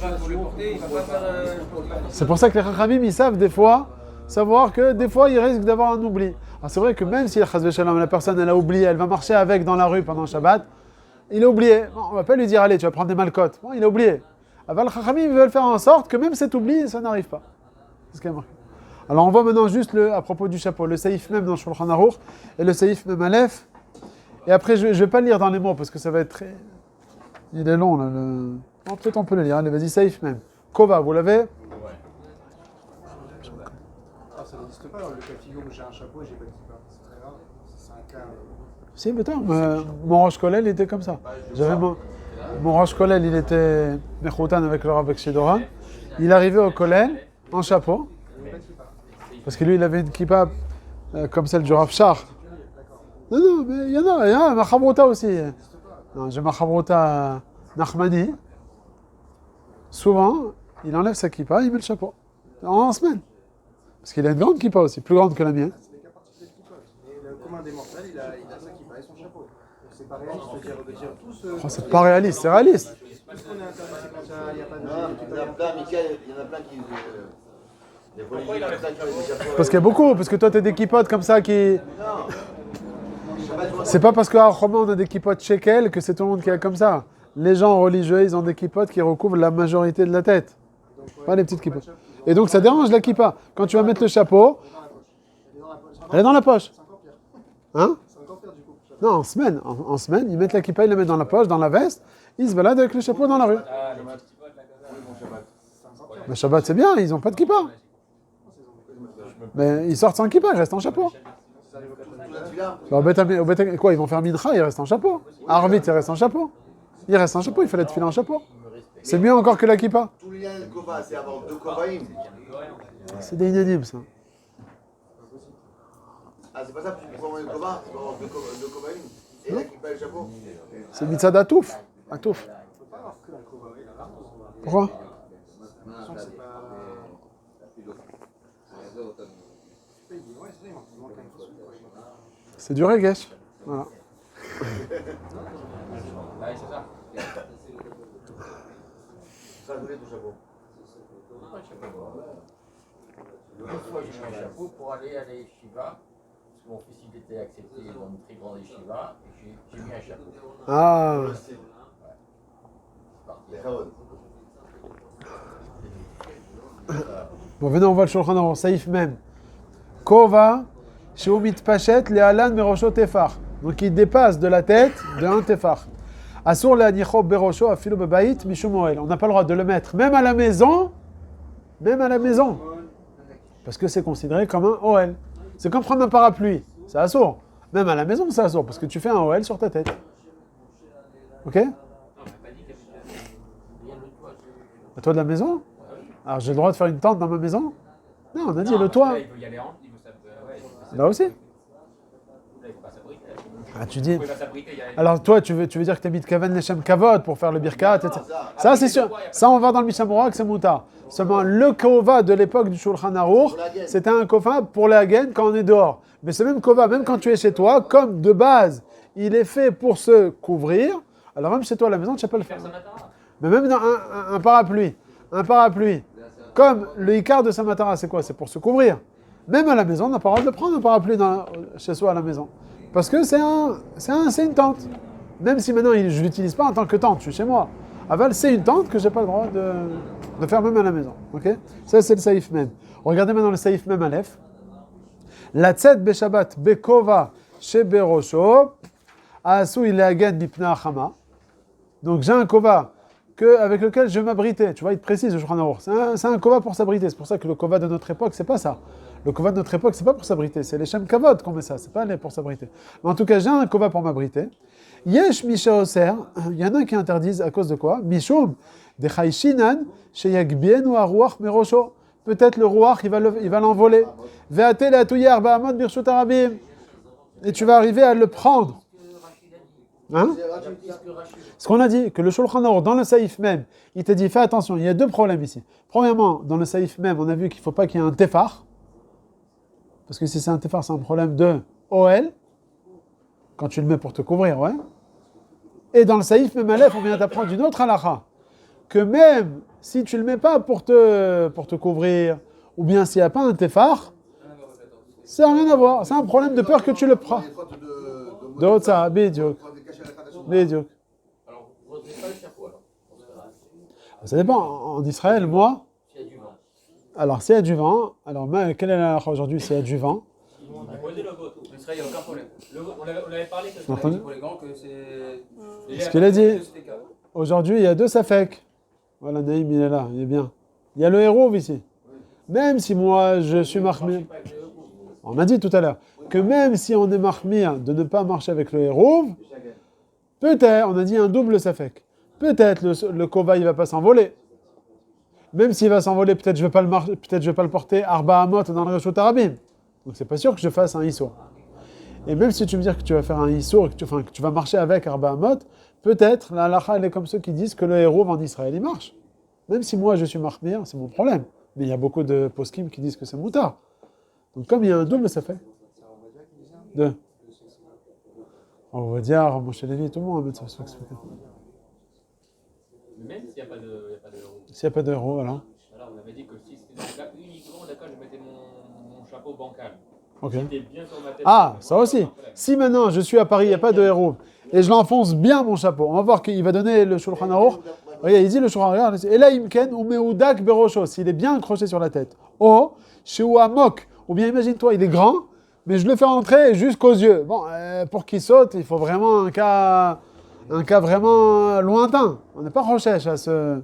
C'est pour ça que les Chachamim, ils savent des fois, savoir que des fois, il risque d'avoir un oubli. Alors c'est vrai que même si la personne, elle a oublié, elle va marcher avec dans la rue pendant le Shabbat, il a oublié. Bon, on va pas lui dire, allez, tu vas prendre des malcotes. Bon, il a oublié. Alors les Chachamim, ils veulent faire en sorte que même cet oubli, ça n'arrive pas. C'est ce qu'il y a marqué. Alors on voit maintenant juste à propos du chapeau, le saïf même dans Shulchan Aruch et le saïf même Aleph. Et après, je ne vais pas le lire dans les mots parce que ça va être très... Il est long là. Bon, peut-être on peut le lire. Allez, vas-y, saïf même. Kova, vous l'avez? Ah, ça n'existe pas, le cas de figure où j'ai un chapeau et j'ai pas de kippa. C'est très rare. C'est un cas. Si, putain, mon Rosh Kolel, il était comme ça. J'avais mon Rosh Kolel, il était Mechoutan avec le Rav Shedora. Il arrivait au Kolel en chapeau. Parce que lui, il avait une kippa comme celle du Rav Shach. Non, mais il y en a ma Chabrouta aussi. Non, j'ai ma Chabrouta Nachmani. Souvent, il enlève sa kippa, il met le chapeau. En semaine. Parce qu'il a une grande kippa aussi, plus grande que la mienne. C'est des cas particuliers de kippa. Et le commun des mortels, il a sa kippa et son chapeau. Donc c'est pas réaliste de dire tous. Oh, c'est pas réaliste, c'est réaliste. Est-ce qu'on est intéressé quand il n'y a pas de. Non, il y en a plein, Mickaël, il y en a plein qui. Des fois, il y en a plein qui ont des chapeaux. Parce qu'il y a beaucoup, parce que toi, t'as des kippotes comme ça qui. Non. C'est pas parce qu'à Roma, on a des kippotes shekel que c'est tout le monde qui a comme ça. Les gens religieux, ils ont des kippotes qui recouvrent la majorité de la tête. Pas les petites kippotes. Et donc, ça dérange la kippa. Quand tu vas mettre le chapeau, elle est dans la poche. C'est encore pire. Hein? C'est encore pire du coup. Non, en semaine. En semaine, ils mettent la kippa, ils la mettent dans la poche, dans la veste. Ils se baladent avec le chapeau dans la rue. Le Shabbat, c'est bien, ils n'ont pas de kippa. Mais ils sortent sans kippa, ils restent en chapeau. Quoi, ils vont faire mincha, ils restent en chapeau. Arvit, ils restent en chapeau. Ils restent en chapeau, il fallait te filer en chapeau. C'est mieux encore que la kippa. Tout le lien de Kova, c'est avoir deux Kovaïm. C'est des inanimes, ça. Ah, c'est pas ça, pour avoir une Kova, c'est pour avoir deux Kovaïm. Et la kippa et le chapeau. C'est mitzad atouf. Atouf. Pourquoi? C'est du regesh. Voilà. Ouais, c'est ça. Ça voulait ton chapeau. Une fois, j'ai mis un chapeau pour aller à la yeshiva. mon fils il était accepté dans une très grande yeshiva, et j'ai mis un chapeau. Ah, C'est parti. Les Chavod. bon, venez, on voit le Shulchan Aruch, Saïf même. Kova, Sheumit Pachet, Lealan Merosho Tefar. Donc il dépasse de la tête de un Tefar. Asur Leanicho Berosho, Afilo Bebait, Mishum Oel. On n'a pas le droit de le mettre, même à la maison. Même à la maison. Parce que c'est considéré comme un OL. C'est comme prendre un parapluie. C'est assourd. Même à la maison, c'est assourd. Parce que tu fais un OL sur ta tête. Ok? Non, on n'a pas dit qu'il y avait Le toit de la maison? Alors j'ai le droit de faire une tente dans ma maison? Non, on a dit le toit. Là, il veut y aller en. Il veut Là aussi? Là, il ne faut pas s'abriter. Ah, tu dis. Il ne faut pas s'abriter. Alors toi, tu veux dire que tu as mis de Kaven Leshem Kavod pour faire le Birkat, etc. Ça, c'est sûr. Ça, on va dans le Mishamura que c'est Mouta. Seulement, le Kova de l'époque du Shulchan Aruch, c'était un Kova pour les Hagen quand on est dehors. Mais ce même Kova, même quand tu es chez toi, comme de base, il est fait pour se couvrir, alors même chez toi à la maison, tu ne sais pas le faire. Mais même dans un parapluie, comme le Icar de Samatara, c'est quoi? C'est pour se couvrir. Même à la maison, on n'a pas le droit de prendre un parapluie chez soi à la maison. Parce que c'est une tente. Même si maintenant, je ne l'utilise pas en tant que tente, je suis chez moi. Aval, c'est une tente que je n'ai pas le droit de faire même à la maison. Okay? Ça, c'est le Saïf même. Regardez maintenant le Saïf même Aleph. La tzet beshabbat bekova sheberosho asu ilagen mipna chama. Donc j'ai un kova avec lequel je m'abritais. Tu vois, il te précise, je crois, c'est un kova pour s'abriter. C'est pour ça que le kova de notre époque, c'est pas ça. Le kova de notre époque, c'est pas pour s'abriter. C'est les shem kavod qu'on met ça. C'est pas pour s'abriter. Mais en tout cas, j'ai un kova pour m'abriter. Yesh misha oser. Il y en a qui interdisent à cause de quoi? Mishum de chayshinan sheyagbien ou aruach merosho. Peut-être le rouach, il va l'envoler. Ve'ate la touyar ba'amod birshut arabim. Et tu vas arriver à le prendre. Hein? Ce qu'on a dit, que le Shulchan Aruch, dans le Saïf même, il t'a dit, fais attention, il y a deux problèmes ici. Premièrement, dans le Saïf même, on a vu qu'il ne faut pas qu'il y ait un tefar. Parce que si c'est un tefar, c'est un problème de OL. Quand tu le mets pour te couvrir, ouais. Et dans le Saïf même Aleph, on vient d'apprendre une autre halakha. Que même si tu ne le mets pas pour te couvrir, ou bien s'il n'y a pas un tefar, ça n'a rien à voir. C'est un problème de peur que tu le prends. De Otsa, Bidiouk. Bidiouk. Alors, vous ne pas le chapeau alors. Ça dépend. En Israël, moi, S'il y a du vent. alors s'il y a du vent, alors quelle est la halakha aujourd'hui s'il y a du vent? On a posé le vote. En Israël, il n'y a aucun problème. On avait parlé que Vous entendez? Pour les grands, que c'est. Ce qu'il a dit. Aujourd'hui, il y a deux safek. Voilà, Naïm, il est là, il est bien. Il y a le héros ici. Même si moi, je suis marmir. On a dit tout à l'heure que même si on est marmir de ne pas marcher avec le héros, peut-être, on a dit un double safek. Peut-être le kova, il ne va pas s'envoler. Même s'il va s'envoler, peut-être je ne vais pas le porter arba amot dans le Reshut Arabim. Donc c'est pas sûr que je fasse un issour. Et même si tu me dis que tu vas faire un issour, que tu vas marcher avec arba amot, peut-être la halakha elle est comme ceux qui disent que le héros en Israël il marche. Même si moi je suis marmir, c'est mon problème. Mais il y a beaucoup de poskim qui disent que c'est moutard. Donc comme il y a un double safek. Deux. On va dire, Moshe Lévi, tout le monde va mettre ça sur l'explication. même s'il n'y a pas de héros. S'il n'y a pas d'euros, alors. Alors, on avait dit que si c'était dans le cas uniquement, d'accord, je mettais mon chapeau bancal. Ok. C'était bien sur ma tête. Ah, ça aussi. Si maintenant je suis à Paris, il n'y a pas de héros, et je l'enfonce bien mon chapeau, on va voir qu'il va donner le Shulchan Aruch. Regarde, il dit le Shulchan Aruch, et là imken ou meudak berosho, s'il est bien accroché sur la tête. Oh, chez Amok, ou bien imagine-toi, il est grand, mais je le fais entrer jusqu'aux yeux. Bon, pour qu'il saute, il faut vraiment un cas vraiment lointain. On n'est pas rochèche à ce.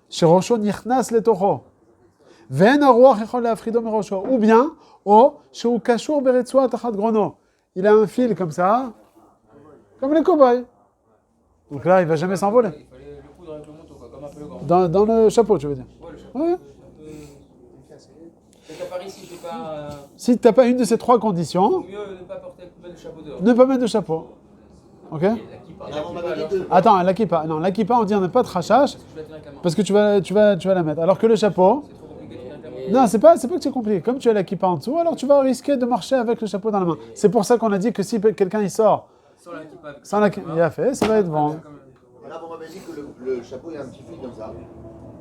Chez Rosho nichnas le toho. Ven aruach echol leafrido merosho. Ou bien, oh, chez Ukashur beretzua tachat grono. Il a un fil comme ça, comme les cow-boys. Donc là, il ne va jamais s'envoler. Il fallait le coudre avec le manteau, quoi, comme un peu le grand. Dans le chapeau, tu veux dire. Ouais, le chapeau. Ouais. C'est qu'à Paris, si j'ai pas. Si tu n'as pas une de ces trois Il conditions, vaut mieux ne pas porter le chapeau dehors. ne pas mettre de chapeau. Ok? La kippa. Alors, on avait dit deux. Attends, la kippa. Non, la kippa, on dit on n'est pas de rachage Je vais tenir avec la main. parce que tu vas la mettre. Alors que le chapeau, C'est trop compliqué de tenir avec la main. non, c'est pas que c'est compliqué. Comme tu as la kippa en dessous, alors tu vas risquer de marcher avec le chapeau dans la main. C'est pour ça qu'on a dit que si quelqu'un il sort Sans la kippa. avec- sans la kippa, il a fait, ça va être bon. Et là, on m'avait dit que le chapeau, il y a un petit fil comme ça.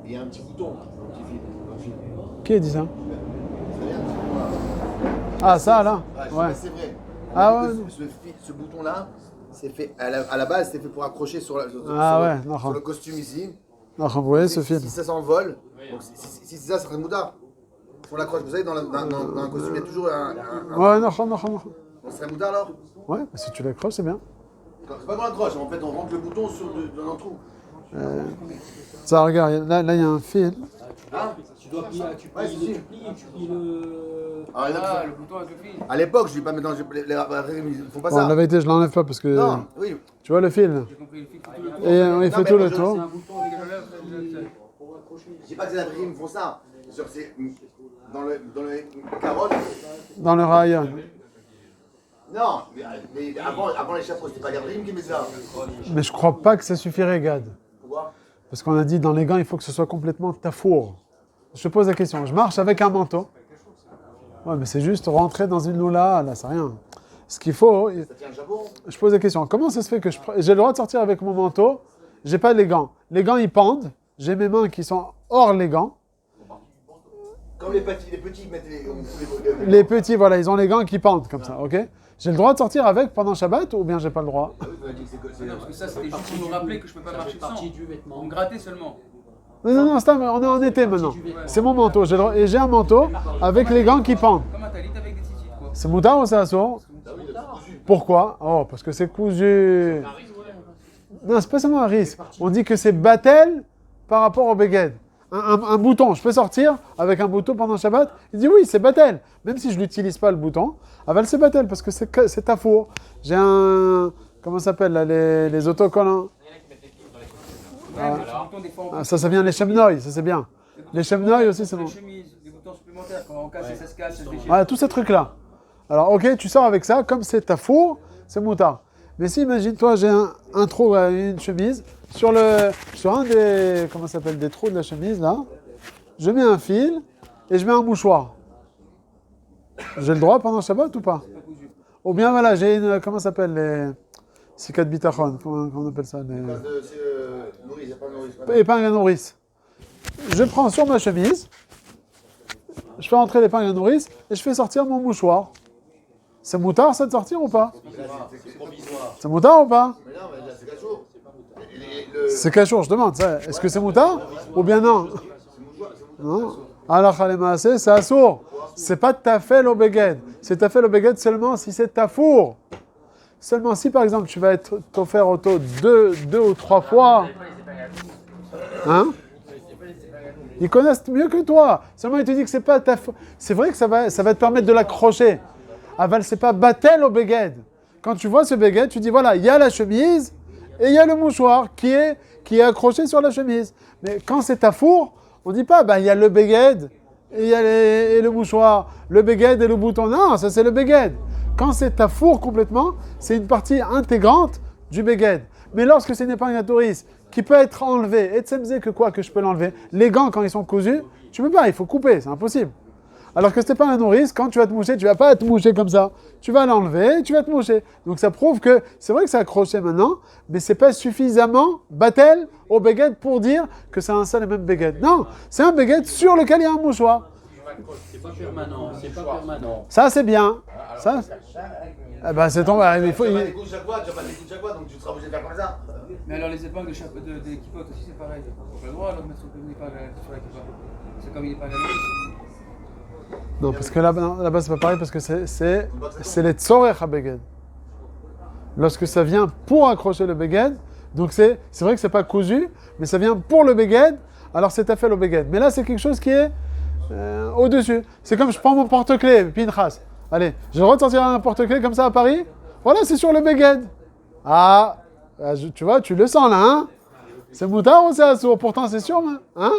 Et il y a un petit bouton, un petit fil. Un fil. Qui a dit ça? C'est bien, c'est quoi Ah, ça, là Ouais, je sais Ouais. pas si c'est vrai. On Ah a dit ouais. que ce bouton-là, c'est fait à la base, c'était fait pour accrocher sur Ah ouais, non. sur le costume ici. Non, vous voyez ce Si- film. Si ça s'envole, donc si c'est ça, ça serait moutard. On l'accroche, vous savez, dans un costume, il y a toujours un Ouais, non. on serait moutard alors. Ouais, si tu l'accroches, c'est bien. C'est pas qu'on l'accroche, en fait, on rentre le bouton dans un trou. Ça, regarde, là, il y a un fil. Hein Tu dois plier, tu Ouais, plies si, si. le pli et tu plies le. Ah, là, Ah, le bouton avec le fil. à l'époque, je dis pas maintenant, ils font pas Bon, ça. la vérité, je l'enlève pas parce que. Non, oui. Tu vois le fil là J'ai compris, le fil fait tout le tour. Et il Non, fait mais tout moi, le je- tour. C'est un bouton avec un fil pour accrocher. Je dis pas que les Africains font ça. C'est dans le carotte. Dans le rayon. Non, mais avant les chapeaux, c'était pas les Africains qui faisaient ça. Mais je crois pas que ça suffirait, Gad. Pourquoi? Parce qu'on a dit dans les gants, il faut que ce soit complètement tafour. Je te pose la question. Je marche avec un manteau. Ouais, mais c'est juste rentrer dans une loula, là, c'est rien. Ce qu'il faut, Ça tient le chapeau? je pose la question. Comment ça se fait que j'ai le droit de sortir avec mon manteau? J'ai pas les gants. Les gants, ils pendent. J'ai mes mains qui sont hors les gants. Comme les petits mettent Les petits, voilà, ils ont les gants qui pendent comme ça, ok? J'ai le droit de sortir avec pendant Shabbat ou bien j'ai pas le droit? Ah oui, vous avez dit que c'est Non, parce que ça, c'était juste pour nous rappeler que je peux pas Ça marcher fait sans. partie du vêtement. On me grattait seulement. Non, on est en été maintenant. C'est mon manteau. Et j'ai un manteau avec les gants qui pendent. Comme un talit avec des tzitzit, quoi. C'est moutard ou c'est assourd? Pourquoi? Oh, parce que c'est cousu. Non, c'est pas seulement un risque. On dit que c'est battel par rapport au beged. Un bouton, je peux sortir avec un bouton pendant Shabbat? Il dit oui, c'est battel. Même si je n'utilise pas le bouton, aval c'est battel parce que c'est tafour. J'ai un. Comment ça s'appelle là, les autocollants? Ouais, mais le bouton, des fois, on peut- Ah, ça vient les chemnoïs, ça c'est bien. Les chemnoïs aussi, c'est bon. Les chemises, des boutons supplémentaires, quand on casse et ça se casse, ça se déchire. Voilà, tous ces trucs-là. Alors, ok, tu sors avec ça, comme c'est ta four, c'est moutard. Mais si, imagine-toi, j'ai un trou, une chemise, sur un des, comment ça s'appelle, des trous de la chemise, là, je mets un fil et je mets un mouchoir. J'ai le droit pendant Shabbat ou pas? Ou bien, voilà, j'ai une, comment ça s'appelle, les sikat bitachon, comment on appelle ça? Les... c'est nourrice, c'est pas nourrice. Épingle à nourrice. Je prends sur ma chemise, je fais entrer l'épingle à nourrice et je fais sortir mon mouchoir. C'est moutard ça de sortir ou pas? C'est provisoire. C'est moutard ou pas? Mais non, mais là, c'est cachour. C'est cachour, je demande. Ça. Est-ce que c'est moutard ou bien non? Non. Alors, c'est assour. C'est pas tafel au beged. C'est tafel au beged seulement si c'est tafour. Seulement si par exemple tu vas être t'offert au taux deux ou trois fois. Hein? Ils connaissent mieux que toi. Seulement ils te disent que c'est pas tafour. C'est vrai que ça va te permettre de l'accrocher. Aval, c'est pas battel au beged. Quand tu vois ce beged, tu dis voilà, il y a la chemise et il y a le mouchoir qui est accroché sur la chemise. Mais quand c'est tafour, on dit pas il y a le beged et il y a et le mouchoir, le beged et le bouton. Non, ça c'est le beged. Quand c'est tafour complètement, c'est une partie intégrante du beged. Mais lorsque c'est une épingle à touriste qui peut être enlevée, et tsemzé que quoi que je peux l'enlever, les gants quand ils sont cousus, tu peux pas, il faut couper, c'est impossible. Alors que c'est pas un nourrice, quand tu vas te moucher, tu vas pas te moucher comme ça. Tu vas l'enlever et tu vas te moucher. Donc ça prouve que c'est vrai que c'est accroché maintenant, mais c'est pas suffisamment battel au beged pour dire que c'est un seul et même beged. Non, c'est un beged sur lequel il y a un mouchoir. C'est pas permanent, c'est pas permanent. Ça c'est bien. Ça, c'est ton. Il faut. Tu vas pas des coups chaque fois, donc tu seras obligé de faire comme ça. Mais alors les épingles des kippotes aussi, c'est pareil. On n'a pas le droit alors de mettre une épingle sur la kippa. C'est comme une épingle à nourrice. Non, parce que là-bas c'est pas pareil parce que c'est les tzorech à beged. Lorsque ça vient pour accrocher le beged, donc c'est vrai que c'est pas cousu, mais ça vient pour le beged, alors c'est à fait le beged. Mais là c'est quelque chose qui est au-dessus. C'est comme je prends mon porte-clés, Pinchas. Allez, j'ai le droit de sortir un porte-clés comme ça à Paris? Voilà, c'est sur le beged. Ah, tu vois, tu le sens là, hein? C'est moutard ou c'est assourd? Pourtant c'est sûr, hein?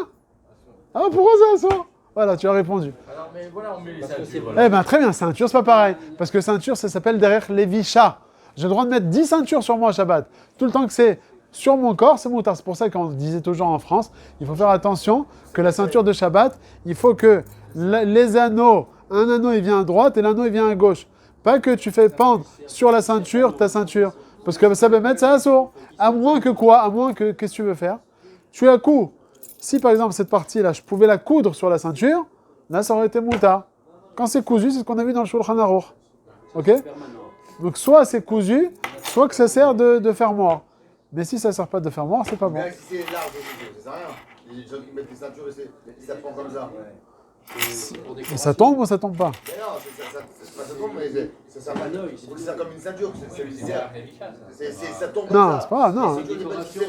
Ah, pourquoi c'est assourd? Voilà, tu as répondu. Alors, mais voilà, on met les ceintures. Eh bien, très bien, ceinture, c'est pas pareil. Parce que ceinture, ça s'appelle derrière Lévicha. J'ai le droit de mettre 10 ceintures sur moi à Shabbat. Tout le temps que c'est sur mon corps, c'est moutard. C'est pour ça qu'on disait toujours en France, il faut faire attention que la ceinture de Shabbat, il faut que les anneaux, un anneau il vient à droite et l'anneau il vient à gauche. Pas que tu fais pendre sur la ceinture ta ceinture. Parce que ça peut mettre ça à sourd. À moins que quoi? À moins que, qu'est-ce que tu veux faire? Tu as coup. Si par exemple cette partie-là, je pouvais la coudre sur la ceinture, là ça aurait été moutard. Quand c'est cousu, c'est ce qu'on a vu dans le Shulchan Aruch. Ok? Permanent. Donc soit c'est cousu, soit que ça sert de fermoir. Mais si ça sert pas de fermoir, c'est pas bon. Même si c'est large, ça sert à rien. Les gens qui mettent des ceintures et ça prend comme ça. Et ça tombe ou ça tombe pas? Mais non, ça tombe, mais ça sert pas. Il faut que ça comme une ceinture. Ça tombe comme Non, ça. c'est pas grave, non. C'est une décoration.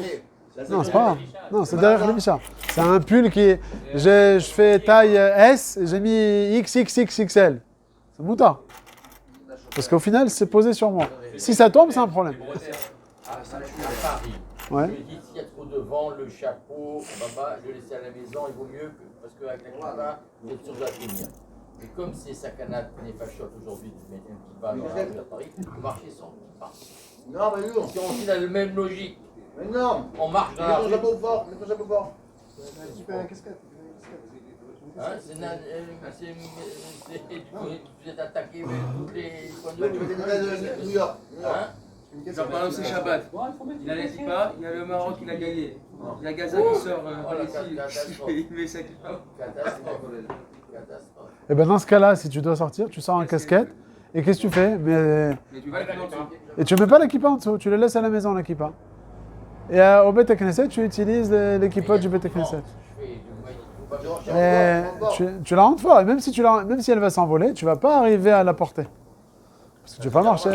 Non, c'est pas grave. Non, c'est derrière le Misha. C'est un pull qui est... Je fais taille S et j'ai mis XXXXL. C'est mouta. Parce qu'au final, c'est posé sur moi. Si ça tombe, c'est un problème. Ah, ça, je suis à Paris. Ouais. Je me dis, s'il y a trop de vent, le chapeau, baba, je le laisse à la maison, il vaut mieux que, parce qu'avec la kippa, vous êtes sûr de la tenir. Et comme c'est sakana n'est pas chouette aujourd'hui de mettre une kippa dans la rue à Paris, vous marchez sans kippa. Non, mais non. Si on suit la même logique, Mais non. on marche dans Mets la ton rue. chapeau fort. Mets ton chapeau fort. Tu fais un casquette. Hein, vous êtes attaqué tous les coins de Tu mets des nouvelles de New York. Hein? Genre par exemple c'est Shabbat. Il a les kippa, il y a le Maroc qui l'a gagné. Il y a Gaza qui sort ici, il met sa kippa. Catastrophe. Catastrophe. Et ben dans ce cas-là, si tu dois sortir, tu sors en casquette. Et qu'est-ce que tu fais? Mais tu vas la kippa en dessous. Et tu mets pas la kippa en dessous, tu le laisses à la maison, la kippa. Et au Bet Knesset, tu utilises les kippotes du Bet Knesset. Et tu la rentres fort, et même si elle va s'envoler, tu vas pas arriver à la porter. Parce que tu vas pas marcher.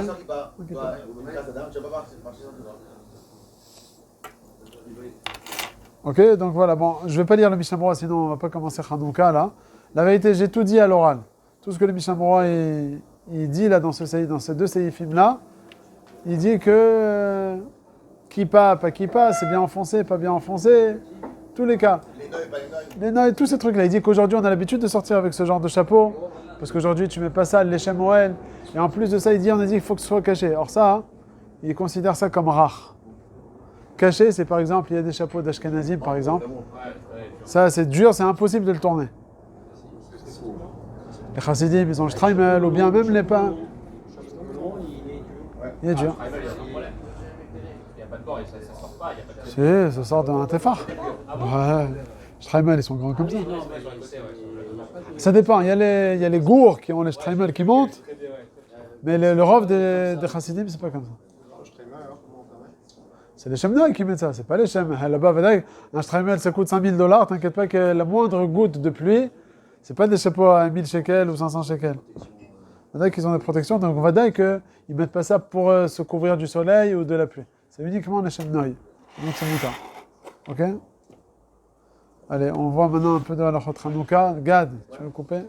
Ok, donc voilà, bon, je vais pas lire le Mishnah Berurah, sinon on va pas commencer Hanouka là. La vérité, j'ai tout dit à l'oral. Tout ce que le Mishnah Berurah il dit là dans ces deux séifim là, il dit que kippa, pas kippa, c'est bien enfoncé, pas bien enfoncé, tous les cas. Les noix, tous ces trucs-là. Il dit qu'aujourd'hui, on a l'habitude de sortir avec ce genre de chapeau, parce qu'aujourd'hui, tu mets pas ça, l'échem Moël. Et en plus de ça, on a dit qu'il faut que ce soit caché. Or ça, hein, il considère ça comme rare. Caché, c'est par exemple, il y a des chapeaux d'Ashkenazim, par exemple. Ça, c'est dur, c'est impossible de le tourner. Les chassidim, ils ont le streimel, ou bien même les pains. Il est dur. Il n'y a pas de bord et ça sort pas, il n'y a pas de... Si, ça sort d'un tefar. Ouais. Les streimel, ils sont grands comme ça. Ça dépend, il y a les gourds qui ont les streimel qui montent, mais le rov des chassidim, c'est pas comme ça. C'est les Shemnoï qui mettent ça, c'est pas les Shem. Là-bas, un streimel, ça coûte $5,000, t'inquiète pas que la moindre goutte de pluie, c'est pas des chapeaux à 1000 shekels ou 500 shekels. Vadaï qu'ils ont des protections, donc vadaï qu'ils mettent pas ça pour se couvrir du soleil ou de la pluie. C'est uniquement les Shemnoï. Donc c'est mouta. Ok? Allez, on voit maintenant un peu de la Hanouka. Gad, tu veux couper?